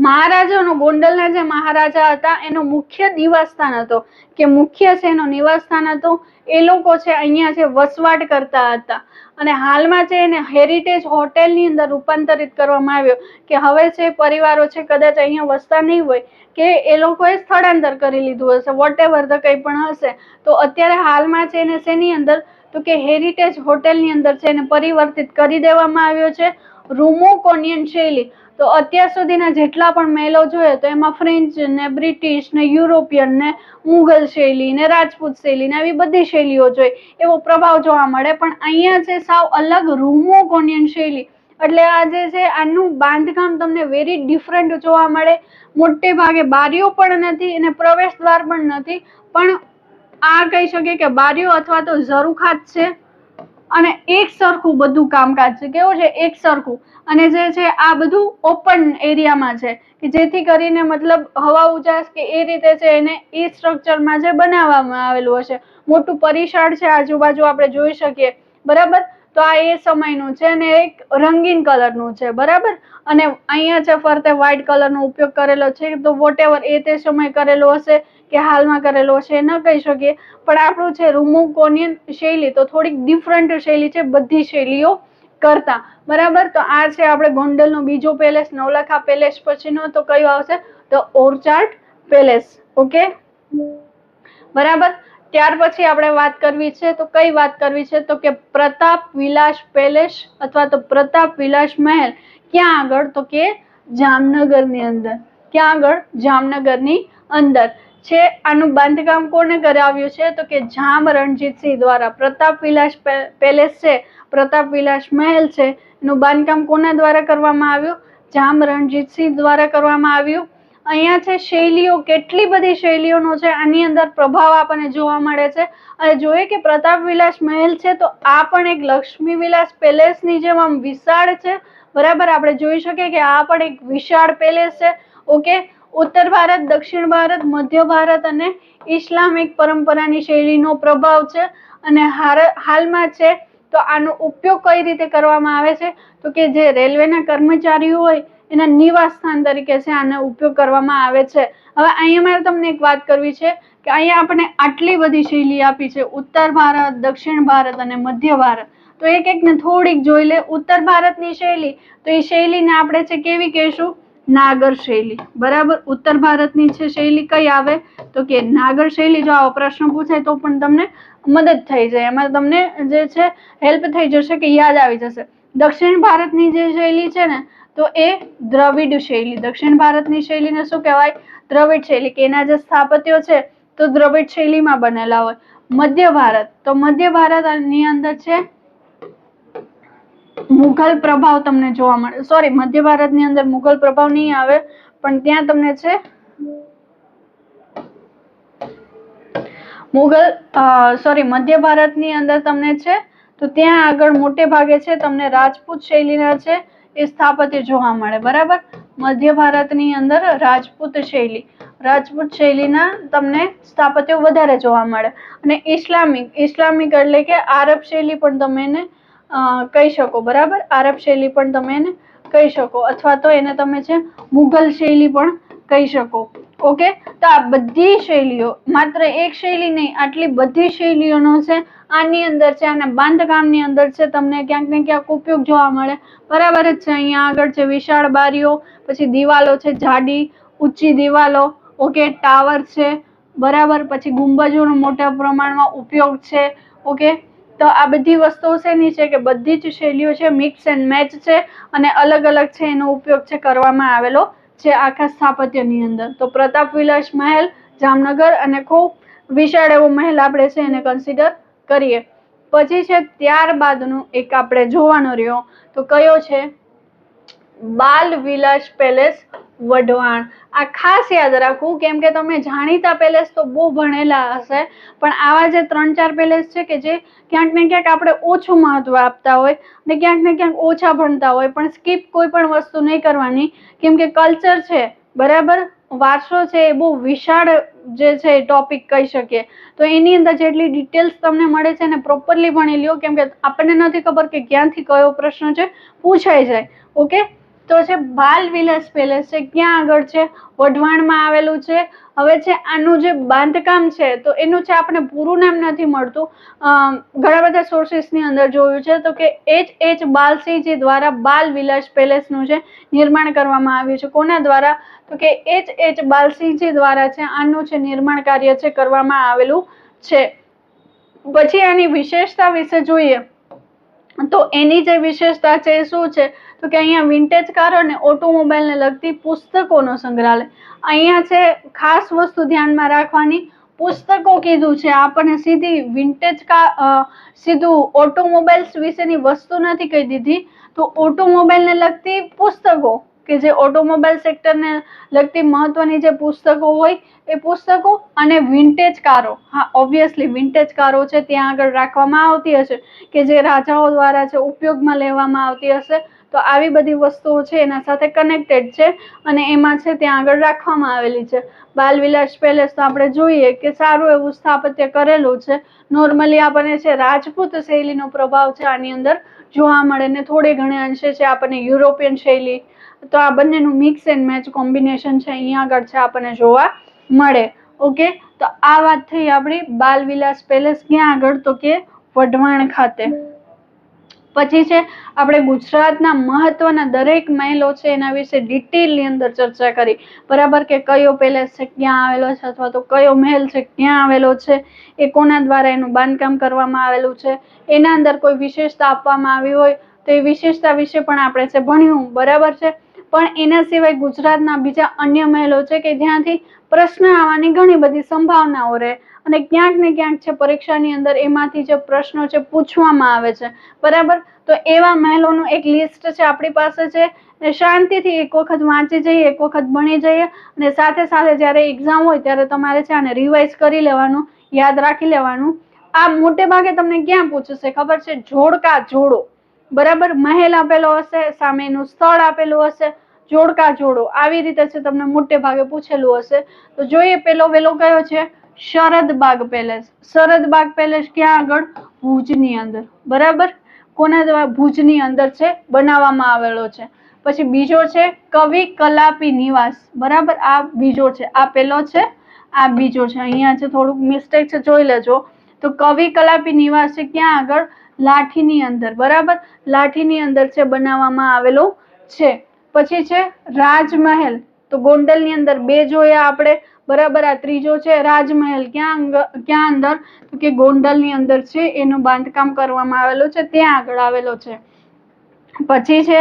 [SPEAKER 1] મહારાજાનો ગોંડલના જે મહારાજા હતા એનો મુખ્ય નિવાસસ્થાન હતો કે મુખ્ય છે એનો નિવાસસ્થાન હતો. એ લોકો છે અહીંયા છે વસવાટ કરતા હતા અને હાલમાં છે એને હેરિટેજ હોટેલની અંદર રૂપાંતરિત કરવામાં આવ્યો કે હવે છે પરિવારો છે કદાચ અહીંયા વસતા નહીં હોય કે એ લોકોએ સ્થળાંતર કરી લીધું હશે, વોટેવર ધ કંઈ પણ હશે. તો અત્યારે હાલમાં છે એને શેની અંદર? તો કે હેરિટેજ હોટેલની અંદર છે એને પરિવર્તિત કરી દેવામાં આવ્યો છે. રૂમોકોનિયન શૈલી. તો અત્યાર સુધીના જેટલા પણ મહેલો જોઈએ તો એમાં ફ્રેન્ચ ને બ્રિટિશ ને યુરોપિયન ને મુઘલ શૈલી ને રાજપૂત શૈલી ને આવી બધી શૈલીઓ જોઈ એવો પ્રભાવ જોવા મળે. પણ અહીંયા છે સાવ અલગ રૂમોકોનિયન શૈલી. એટલે આ જે છે આનું બાંધકામ તમને વેરી ડિફરન્ટ જોવા મળે. મોટે ભાગે બારીઓ પણ નથી અને પ્રવેશ દ્વાર પણ નથી, પણ આ કહી શકીએ કે બારીઓ અથવા તો ઝરૂખા જ છે અને એક સરખું બધું કામકાજ છે. કેવું છે? એક સરખું. અને જે છે આ બધું ઓપન એરિયામાં છે કે જેથી કરીને મતલબ હવા ઉજાસ કે એ રીતે છે એને એ સ્ટ્રક્ચરમાં જે બનાવવામાં આવેલું હશે. મોટું પરિસર છે આજુબાજુ આપણે જોઈ શકીએ. બરાબર. તો આ એ સમયનું છે અને એક રંગીન કલરનું છે. બરાબર. અને અહીંયા છે ફરતે વ્હાઈટ કલરનો ઉપયોગ કરેલો છે. તો વોટેવર એ તે સમય કરેલો હશે કે હાલમાં કરેલો હશે એ ન કહી શકીએ. પણ આપણું છે રૂમુકોનિયન શૈલી તો થોડીક ડિફરન્ટ શૈલી છે બધી શૈલીઓ કરતા. બરાબર. તો આ છે આપણે ગોંડલનો બીજો પેલેસ. નવલખા પેલેસ પછીનો તો કયો આવશે? તો ઓર્ચાર્ડ પેલેસ. ઓકે. બરાબર. ત્યાર પછી આપણે વાત કરવી છે તો કઈ વાત કરવી છે? તો કે પ્રતાપ વિલાસ પેલેસ અથવા તો પ્રતાપ વિલાસ મહેલ. ક્યાં આગળ? તો કે જામનગર ની અંદર. ક્યાં આગળ? જામનગર ની અંદર છે. આનું બાંધકામ કોને કરાવ્યું છે? તો કે જામ રણજીતસિંહ દ્વારા. પ્રતાપ વિલાસ પેલેસ છે, પ્રતાપ વિલાસ મહેલ છે, એનું બાંધકામ કોના દ્વારા કરવામાં આવ્યું? જામ રણજીતસિંહ દ્વારા કરવામાં આવ્યું. અહીંયા છે શૈલીઓ, કેટલી બધી શૈલીઓનો છે આની અંદર પ્રભાવ આપણને જોવા મળે છે. અને જોઈએ કે પ્રતાપ વિલાસ મહેલ છે તો આ પણ એક લક્ષ્મી વિલાસ પેલેસ ની જેમ આમ વિશાળ છે. બરાબર. આપણે જોઈ શકીએ કે આ પણ એક વિશાળ પેલેસ છે. ઓકે. ઉત્તર ભારત, દક્ષિણ ભારત, મધ્ય ભારત અને ઇસ્લામિક પરંપરાની શૈલીનો પ્રભાવ છે. અને હાલમાં છે તો આનો ઉપયોગ કઈ રીતે કરવામાં આવે છે? તો કે જે રેલવેના કર્મચારીઓ હોય એના નિવાસ સ્થાન તરીકે છે આનો ઉપયોગ કરવામાં આવે છે. હવે અહીંયા મારે તમને એક વાત કરવી છે કે અહીંયા આપણે આટલી બધી શૈલી આપી છે. ઉત્તર ભારત, દક્ષિણ ભારત અને મધ્ય ભારત. તો એક એકને થોડીક જોઈ લે. ઉત્તર ભારતની શૈલી, તો એ શૈલીને આપણે છે કેવી કહીશું? નાગર શૈલી. બરાબર. ઉત્તર ભારતની છે શૈલી કઈ આવે? તો કે નાગર શૈલી. જો આવો પ્રશ્ન પૂછાય તો પણ તમને મદદ થઈ જાય, એમાં તમને જે છે હેલ્પ થઈ જશે કે યાદ આવી જશે. દક્ષિણ ભારતની જે શૈલી છે ને તો એ દ્રવિડ શૈલી. દક્ષિણ ભારતની શૈલીને શું કહેવાય? દ્રવિડ શૈલી. કે એના જે સ્થાપત્યો છે તો દ્રવિડ શૈલીમાં બનેલા હોય. મધ્ય ભારત, તો મધ્ય ભારતની અંદર છે મુઘલ પ્રભાવ તમને જોવા મળે. સોરી, મધ્ય ભારતની અંદર મુઘલ પ્રભાવ નહીં આવે પણ ત્યાં તમને છે મધ્ય ભારતની અંદર તમને છે તો ત્યાં આગળ મોટે ભાગે છે તમને રાજપૂત શૈલીના છે એ સ્થાપત્ય જોવા મળે. બરાબર. મધ્ય ભારતની અંદર રાજપૂત શૈલીના તમને સ્થાપત્યો વધારે જોવા મળે. અને ઇસ્લામિક એટલે કે આરબ શૈલી પણ તમે એને કહી શકો. બરાબર. આરબ શૈલી પણ તમે એને કહી શકો અથવા તો એને તમે છે મુઘલ શૈલી પણ કહી શકો. ઓકે. તો આ બધી શૈલીઓ, માત્ર એક શૈલી નહીં, આટલી બધી શૈલીઓનો છે આની અંદર છે. અને બાંધકામની અંદર છે તમને ક્યાંક ને ક્યાંક ઉપયોગ જોવા મળે. બરાબર જ છે. અહીંયા આગળ છે વિશાળ બારીઓ, પછી દિવાલો છે જાડી ઊંચી દિવાલો. ઓકે. ટાવર છે. બરાબર. પછી ગુંબજોનો મોટા પ્રમાણમાં ઉપયોગ છે. ઓકે. તો આ બધી વસ્તુઓ શેની છે કે બધી જ શૈલીઓ છે મિક્સ એન્ડ મેચ છે અને અલગ અલગ છે એનો ઉપયોગ છે કરવામાં આવેલો છે આખા સ્થાપત્યની અંદર. તો પ્રતાપ વિલાસ મહેલ જામનગર અને ખૂબ વિશાળ એવો મહેલ આપણે છે એને કન્સિડર કરીએ. પછી છે ત્યારબાદનું એક આપણે જોવાનો રહ્યો તો કયો છે? બાલ વિલાસ પેલેસ વઢવાણ. આ ખાસ યાદ રાખવું કેમ કે તમે જાણીતા પેલેસ તો બહુ ભણેલા હશે પણ આવા જે 3-4 પેલેસ છે કે જે ક્યાંક ને ક્યાંક આપણે ઓછું મહત્વ આપતા હોય ને ક્યાંક ને ક્યાંક ઓછા ભણતા હોય, પણ સ્કીપ કોઈ પણ વસ્તુ નહીં કરવાની કેમ કે કલ્ચર છે. બરાબર. વારસો છે એ બહુ વિશાળ જે છે ટોપિક કહી શકીએ. તો એની અંદર જેટલી ડિટેલ્સ તમને મળે છે ને પ્રોપરલી ભણી લ્યો કેમ કે આપણને નથી ખબર કે ક્યાંથી કયો પ્રશ્ન છે પૂછાઈ જાય. ઓકે. તો છે બાલ વિલાસ પેલેસ છે. ક્યાં આગળ છે? વઢવાણમાં આવેલું છે. હવે છે આનું જે બાંધકામ છે તો એનું છે આપણે પૂરું નામ નથી મળતું. ઘણા બધા સોર્સિસની અંદર જોયું છે તો કે H.H. બાલસિંહજી દ્વારા બાલ વિલાસ પેલેસનું છે નિર્માણ કરવામાં આવ્યું છે. કોના દ્વારા? તો કે H.H. બાલસિંહજી દ્વારા છે આનું છે નિર્માણ કાર્ય છે કરવામાં આવેલું છે. પછી આની વિશેષતા વિશે જોઈએ તો એની જે વિશેષતા છે એ શું છે તો કે અહીંયા વિન્ટેજ કાર અને ઓટોમોબાઈલને લગતી પુસ્તકોનો સંગ્રહાલય. અહીંયા છે ખાસ વસ્તુ ધ્યાનમાં રાખવાની, પુસ્તકો કીધું છે આપણને, સીધી વિન્ટેજ કાર સીધું ઓટોમોબાઈલ્સ વિશેની વસ્તુ નથી કહી દીધી. તો ઓટોમોબાઈલને લગતી પુસ્તકો કે જે ઓટોમોબાઈલ સેક્ટરને લગતી મહત્વની જે પુસ્તકો હોય એ પુસ્તકો અને વિન્ટેજ કારો, હા ઓબ્વિયસલી વિન્ટેજ કારો છે ત્યાં આગળ રાખવામાં આવતી હશે કે જે રાજાઓ દ્વારા છે ઉપયોગમાં લેવામાં આવતી હશે. તો આવી બધી વસ્તુઓ છે એના સાથે કનેક્ટેડ છે અને એમાં છે ત્યાં આગળ રાખવામાં આવેલી છે. બાલવિલાસ પેલેસ તો આપણે જોઈએ કે સારું એવું સ્થાપત્ય કરેલું છે. નોર્મલી આપણને છે રાજપૂત શૈલીનો પ્રભાવ છે આની અંદર જોવા મળે ને થોડે ઘણે અંશે છે આપણને યુરોપિયન શૈલી. તો આ બંનેનું મિક્સ એન્ડ મેચ કોમ્બિનેશન છે અહીંયા આગળ છે આપણને જોવા મળે. ઓકે, તો આ વાત થઈ આપણી બાલવિલાસ પેલેસ ક્યાં આગળ, તો કે વઢવાણ ખાતે. પછી છે આપણે ગુજરાતના મહત્વના દરેક મહેલો છે એના વિશે ડિટેલની અંદર ચર્ચા કરી, બરાબર, કે કયો પેલેસ છે ક્યાં આવેલો છે અથવા તો કયો મહેલ છે ક્યાં આવેલો છે, એ કોના દ્વારા એનું બાંધકામ કરવામાં આવેલું છે, એના અંદર કોઈ વિશેષતા આપવામાં આવી હોય તો એ વિશેષતા વિશે પણ આપણે છે ભણ્યું, બરાબર છે. પણ એના સિવાય ગુજરાતના બીજા અન્ય મહેલો છે કે જ્યાંથી પ્રશ્ન આવવાની ઘણી બધી સંભાવનાઓ રહે અને ક્યાંક ને ક્યાંક છે પરીક્ષાની અંદર એમાંથી જે પ્રશ્નો છે પૂછવામાં આવે છે, બરાબર. તો એવા મહેલોનું એક લિસ્ટ છે આપણી પાસે છે ને શાંતિથી એક વખત વાંચી જઈએ, એક વખત ભણી જઈએ અને સાથે સાથે જ્યારે એક્ઝામ હોય ત્યારે તમારે છે આને રિવાઇઝ કરી લેવાનું, યાદ રાખી લેવાનું. આ મોટે ભાગે તમને ક્યાં પૂછશે ખબર છે? જોડકા જોડો, બરાબર. મહેલ આપેલો હશે, સામે એનું સ્થળ આપેલું હશે, જોડકા જોડો, આવી રીતે છે તમને મોટે ભાગે પૂછેલું હશે. તો જોઈએ પેલો વેલો કયો છે? શરદબાગ પેલેસ. શરદબાગ પેલેસ ક્યાં આગળ? ભુજની અંદર, બરાબર. કોના દ્વારા? ભુજની અંદર છે બનાવવામાં આવેલો છે. પછી બીજો છે કવિ કલાપી નિવાસ, બરાબર. આ બીજો છે, આ પેલો છે, આ બીજો છે. અહીંયા છે થોડુંક મિસ્ટેક છે, જોઈ લેજો. તો કવિ કલાપી નિવાસ છે ક્યાં આગળ? લાઠીની અંદર, બરાબર. લાઠીની અંદર છે બનાવવામાં આવેલો છે. પછી છે રાજમહેલ, તો ગોંડલની અંદર બે જોયા આપણે, બરાબર. આ ત્રીજો છે રાજમહેલ, ક્યાં અંદર? તો કે ગોંડલની અંદર છે એનું બાંધકામ કરવામાં આવેલું છે, ત્યાં આગળ આવેલો છે. પછી છે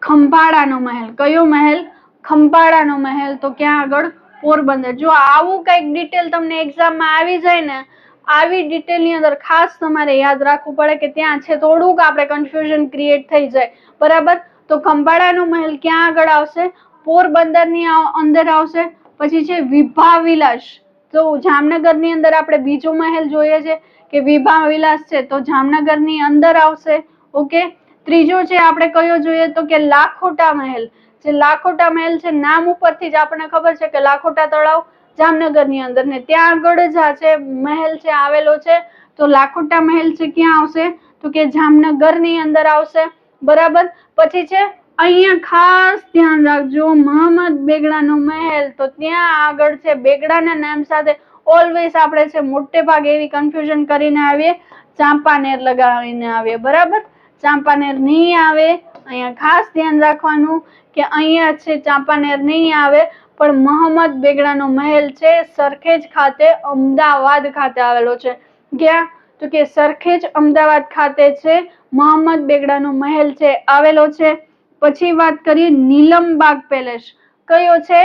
[SPEAKER 1] ખંભાળાનો મહેલ. કયો મહેલ? ખંભાળાનો મહેલ, તો ક્યાં આગળ? પોરબંદર. જો આવું કઈક ડિટેલ તમને એક્ઝામમાં આવી જાય ને, આવી ડિટેલની અંદર ખાસ તમારે યાદ રાખવું પડે કે ત્યાં છે થોડુંક આપણે કન્ફ્યુઝન ક્રિએટ થઈ જાય, બરાબર. તો ખંભાળાનો મહેલ ક્યાં આગળ આવશે? પોરબંદરની અંદર આવશે. પછી છે વિભા વિલાસ, તો જામનગરની અંદર આપણે બીજો મહેલ જોઈએ છે કે વિભા વિલાસ છે, તો જામનગરની અંદર આવશે. ઓકે. ત્રીજો છે આપણે કયો જોઈએ તો કે લાખોટા મહેલ. જે લાખોટા મહેલ છે નામ ઉપરથી જ આપણને ખબર છે કે લાખોટા તળાવ જામનગરની અંદર ને ત્યાં આગળ જ આ છે મહેલ છે આવેલો છે. તો લાખોટા મહેલ છે ક્યાં આવશે? તો કે જામનગરની અંદર આવશે, બરાબર. પછી છે અહીંયા ખાસ ધ્યાન રાખજો મોહમ્મદ બેગડાનો મહેલ, તો ત્યાં આગળ છે બેગડાના નામ સાથે ઓલવેઝ આપણે છે મોટે ભાગે એવી કન્ફ્યુઝન કરીને આવીએ, ચાંપાનેર લગાવીને આવીએ, બરાબર. ચાંપાનેર નહીં આવે, અહીંયા ખાસ ધ્યાન રાખવાનું કે અહીંયા છે ચાંપાનેર નહીં આવે, પણ મોહમ્મદ બેગડાનો મહેલ છે સરખેજ ખાતે અમદાવાદ ખાતે આવેલો છે. ક્યાં? તો કે સરખેજ અમદાવાદ ખાતે છે મોહમ્મદ બેગડાનો મહેલ છે આવેલો છે. પછી વાત કરીએ નીલમબાગ પેલેસ. કયો છે?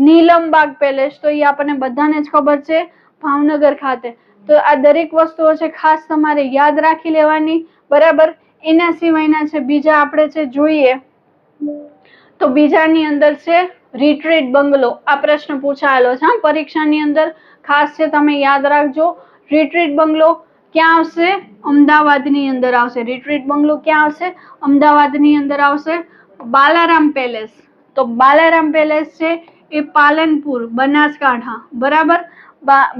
[SPEAKER 1] નીલમબાગ પેલેસ, તો એ આપણને બધાને જ ખબર છે, ભાવનગર ખાતે. તો આ દરેક વસ્તુઓ છે ખાસ તમારે યાદ રાખી લેવાની, બરાબર. એના સિવાયના છે બીજા આપણે છે જોઈએ તો બીજાની અંદર છે રિટ્રીટ બંગલો. આ પ્રશ્ન પૂછાયેલો છે પરીક્ષાની અંદર, ખાસ છે તમે યાદ રાખજો. રિટ્રીટ બંગલો ક્યાં આવશે? અમદાવાદની અંદર આવશે. રિટ્રીટ બંગલો ક્યાં આવશે? અમદાવાદની અંદર આવશે. બાલારામ પેલેસ, તો બાલારામ પેલેસ છે એ પાલનપુર બનાસકાંઠા, બરાબર.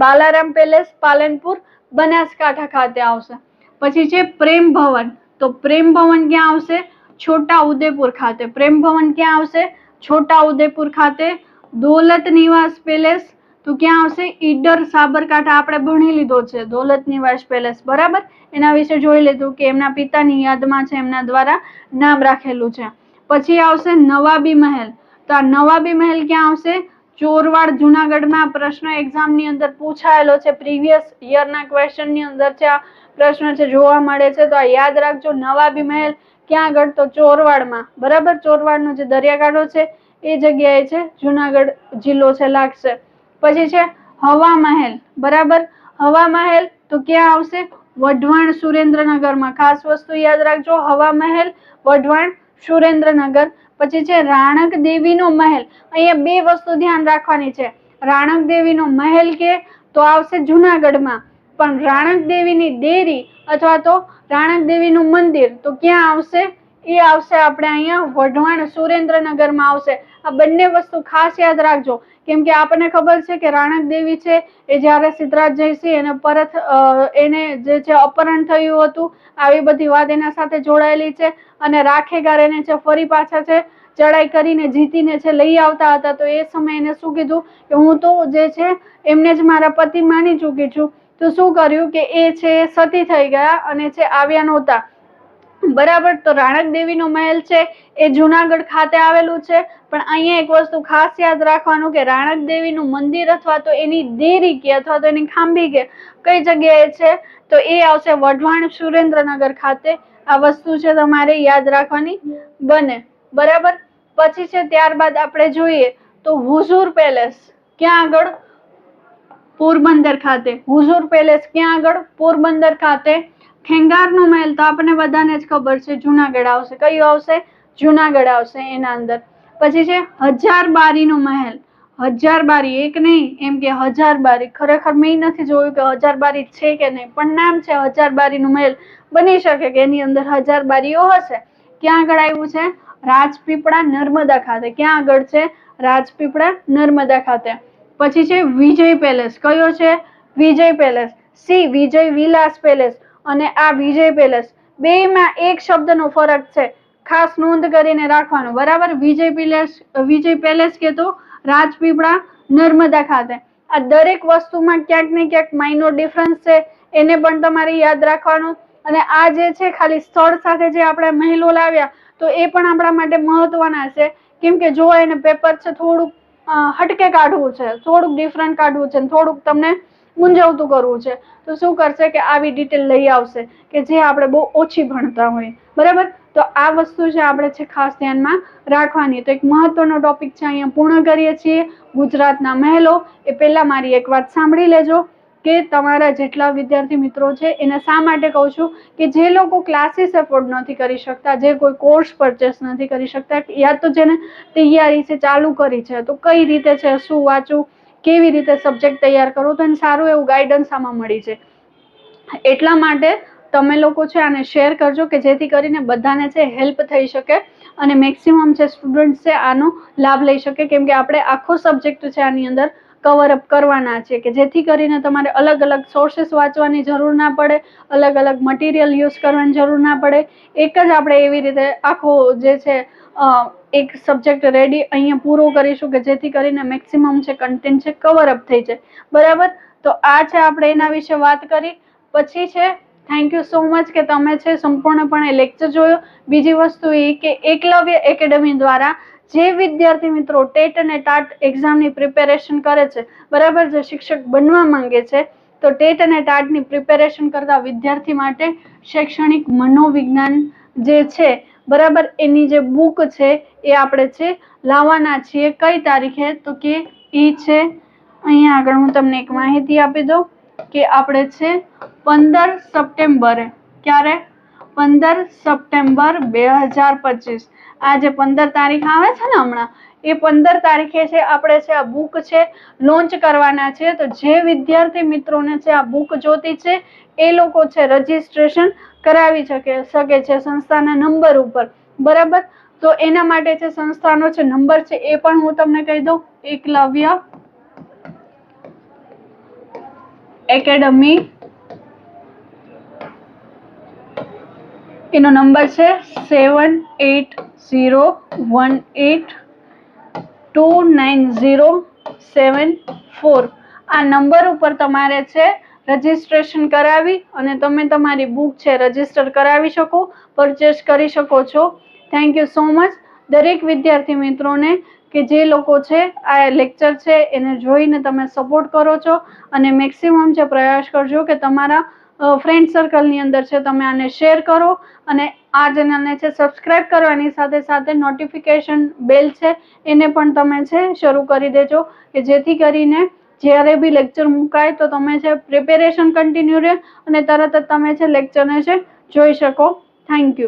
[SPEAKER 1] બાલારામ પેલેસ પાલનપુર બનાસકાંઠા ખાતે આવશે. પછી છે પ્રેમ ભવન, તો પ્રેમ ભવન ક્યાં આવશે? છોટા ઉદેપુર ખાતે. પ્રેમ ભવન ક્યાં આવશે? છોટા ઉદેપુર ખાતે. દોલત નિવાસ પેલેસ, તો ક્યાં આવશે? ઈડર સાબરકાંઠા. આપણે ભણી લીધો છે દોલત નિવાસ પેલેસ, બરાબર. એના વિશે જોઈ લીધું કે એમના પિતાની યાદમાં છે એમના દ્વારા નામ રાખેલું છે. પછી આવશે નવાબી મહેલ, તો આ નવાબી મહેલ ક્યાં આવશે? ચોરવાડ જુનાગઢમાં. પ્રશ્ન એક્ઝામની અંદર પૂછાયેલો છે, પ્રીવિયસ યરના ક્વેશ્ચન ની અંદર છે આ પ્રશ્ન છે જોવા મળે છે, તો આ યાદ રાખજો. નવાબી મહેલ ક્યાં આગળ? તો ચોરવાડમાં, બરાબર. ચોરવાડનો જે દરિયાકાંઠો છે એ જગ્યાએ છે, જુનાગઢ જિલ્લો છે લાગશે. પછી છે હવા મહેલ, બરાબર. હવા મહેલ તો ક્યાં આવશે? વઢવાણ સુરેન્દ્રનગરમાં. ખાસ વસ્તુ યાદ રાખજો, હવા મહેલ વઢવાણ સુરેન્દ્રનગર. પછી છે રાણક દેવીનો મહેલ. અહીંયા બે વસ્તુ ધ્યાન રાખવાની છે. રાણક દેવીનો મહેલ કે તો આવશે જુનાગઢમાં, પણ રાણક દેવીની દેરી અથવા તો રાણક દેવીનું મંદિર તો ક્યાં આવશે? એ આવશે આપણે અહીંયા વઢવાણ સુરેન્દ્રનગરમાં આવશે. આ બંને વસ્તુ ખાસ યાદ રાખજો, કેમ કે આપણને ખબર છે કે રાણક દેવી છે એ જ્યારે સિદ્ધરાજ જયસિંહ એને પરત એને જે છે અપહરણ થયું હતું, આવી બધી વાત એના સાથે જોડાયેલી છે. અને રાખેગાર એને છે ફરી પાછા છે ચડાઈ કરીને જીતીને છે લઈ આવતા હતા, તો એ સમયે એને શું કીધું કે હું તો જે છે એમને જ મારા પતિ માની ચૂકી છું. તો શું કર્યું કે એ છે સતી થઈ ગયા અને છે આવ્યા નહોતા. બરાબર. તો રાણક દેવીનો મહેલ છે એ જુનાગઢ ખાતે આવેલું છે. પણ અહીંયા એક વસ્તુ ખાસ યાદ રાખવાનું કે રાણક દેવીનું મંદિર અથવા તો એની દેરી કે અથવા તો એની ખાંભી કે કઈ જગ્યાએ છે તો એ આવશે વઢવાણ સુરેન્દ્રનગર ખાતે. આ વસ્તુ છે તમારે યાદ રાખવાની બને. બરાબર. પછી છે ત્યારબાદ આપણે જોઈએ તો હુઝુર પેલેસ ક્યાં આગળ? પોરબંદર ખાતે. હુઝુર પેલેસ ક્યાં આગળ? પોરબંદર ખાતે. ખેંગારનો મહેલ તો આપણને બધાને જ ખબર છે જુનાગઢ આવશે. કયું આવશે? જુનાગઢ આવશે એના અંદર. પછી છે હજારબારીનો મહેલ. હજારબારી એક નહીં, એમ કે હજારબારી. ખરેખર મેં નથી જોયું કે હજારબારી છે કે નહીં, પણ નામ છે હજારબારીનો મહેલ. બની શકે કે એની અંદર હજારબારીઓ હશે. ક્યાં આગળ આવ્યું છે? રાજપીપળા નર્મદા ખાતે. ક્યાં આગળ છે? રાજપીપળા નર્મદા ખાતે. પછી છે વિજય પેલેસ. કયો છે? વિજય પેલેસ. વિજય વિલાસ પેલેસ અને આ વિજય પેલેસ બેમાં એક શબ્દનો ફરક છે, ખાસ નોંધ કરીને રાખવાનું. બરાબર. વિજય પેલેસ કે તો રાજપીપળા નર્મદા ખાતે. આ દરેક વસ્તુમાં ક્યાંક ને ક્યાંક માઇનોર ડિફરન્સ છે, એને પણ તમારે યાદ રાખવાનું. અને આ જે છે ખાલી સ્થળ સાથે જે આપણે મહેલો લાવ્યા તો એ પણ આપણા માટે મહત્વના છે, કેમ કે જો એને પેપર છે થોડુંક હટકે કાઢવું છે, થોડુંક ડિફરન્ટ કાઢવું છે, થોડુંક તમને મૂંઝવતું કરવું છે, તો શું કરશે કે આવી ડિટેલ લઈ આવશે કે જે આપણે બહુ ઓછી ભણતા હોય. બરાબર. તો આ વસ્તુ છે આપણે છે ખાસ ધ્યાનમાં રાખવાની. તો એક મહત્વનો ટોપિક છે અહીંયા પૂર્ણ કરીએ છીએ. ગુજરાતના મહેલો. એ પહેલા મારી એક વાત સાંભળી લેજો કે તમારા જેટલા વિદ્યાર્થી મિત્રો છે એને શા માટે કહું છું કે જે લોકો ક્લાસીસ એફોર્ડ નથી કરી શકતા, જે કોઈ કોર્સ પરચેસ નથી કરી શકતા, યા તો જેને તૈયારી છે ચાલુ કરી છે, તો કઈ રીતે છે શું વાંચવું, કેવી રીતે સબ્જેક્ટ તૈયાર કરવો, તો એને સારું એવું ગાઈડન્સ આમાં મળી છે. એટલા માટે તમે લોકો છે આને શેર કરજો કે જેથી કરીને બધાને છે હેલ્પ થઈ શકે અને મેક્સિમમ છે સ્ટુડન્ટ છે આનો લાભ લઈ શકે, કેમ કે આપણે આખો સબ્જેક્ટ છે આની અંદર કવર અપ કરવાના છે કે જેથી કરીને તમારે અલગ અલગ સોર્सेस વાંચવાની જરૂર ના પડે, અલગ અલગ મટીરિયલ યુઝ કરવાની જરૂર ના પડે. એક જ આપણે એવી રીતે આખો જે છે એક સબ્જેક્ટ રેડી અહીંયા પૂરો કરીશું કે જેથી કરીને મેક્સિમમ છે કન્ટેન્ટ છે કવર અપ થઈ જાય. બરાબર. તો આ છે આપણે એના વિશે વાત કરી. પછી છે થેન્ક યુ સો મચ કે તમે છે સંપૂર્ણપણે લેક્ચર જોયો. બીજી વસ્તુ એ કે એકલવ્ય એકેડમી દ્વારા જે વિદ્યાર્થી મિત્રો ટેટ અને ટાટ એક્ઝામની પ્રિપેરેશન કરે છે, બરાબર, જે શિક્ષક બનવા માંગે છે, તો ટેટ અને ટાટની પ્રિપેરેશન કરતા વિદ્યાર્થી માટે શૈક્ષણિક મનોવિજ્ઞાન જે છે, બરાબર, એની જે બુક છે એ આપણે છે લાવવાના છીએ. કઈ તારીખે? તો કે એ છે અહીંયા આગળ હું તમને એક માહિતી આપી દઉં કે આપણે છે 15 સપ્ટેમ્બરે. ક્યારે? 15 સપ્ટેમ્બર 2025. આ જે 15 તારીખ આવે છે ને હમણાં, એ 15 તારીખે છે આપણે છે આ બુક છે લોન્ચ કરવાના છે. તો જે વિદ્યાર્થી મિત્રોને છે આ બુક જોતી છે એ લોકો છે રજીસ્ટ્રેશન કરાવી શકે છે સંસ્થાના નંબર ઉપર. બરાબર. તો એના માટે છે સંસ્થાનો છે નંબર છે એ પણ હું તમને કહી દઉં. એકલવ્ય એકેડમી, એનો નંબર છે 7818290774. આ નંબર ઉપર તમારે છે રજીસ્ટ્રેશન કરાવી અને તમે તમારી બુક છે રજીસ્ટર કરાવી શકો, પરચેસ કરી શકો છો. થેન્ક યુ સો મચ દરેક વિદ્યાર્થી મિત્રોને કે જે લોકો છે આ લેક્ચર છે એને જોઈને તમે સપોર્ટ કરો છો અને મેક્સિમમ છે પ્રયાસ કરજો કે તમારા ફ્રેન્ડ સર્કલની અંદર છે તમે આને શેર કરો અને આ ચેનલને છે સબસ્ક્રાઇબ કરવાની સાથે સાથે નોટિફિકેશન બેલ છે એને પણ તમે છે શરૂ કરી દેજો કે જેથી કરીને જ્યારે બી લેક્ચર મુકાય તો તમે છે પ્રિપેરેશન કન્ટિન્યુ રહે અને તરત જ તમે છે લેક્ચરને છે જોઈ શકો. Thank you.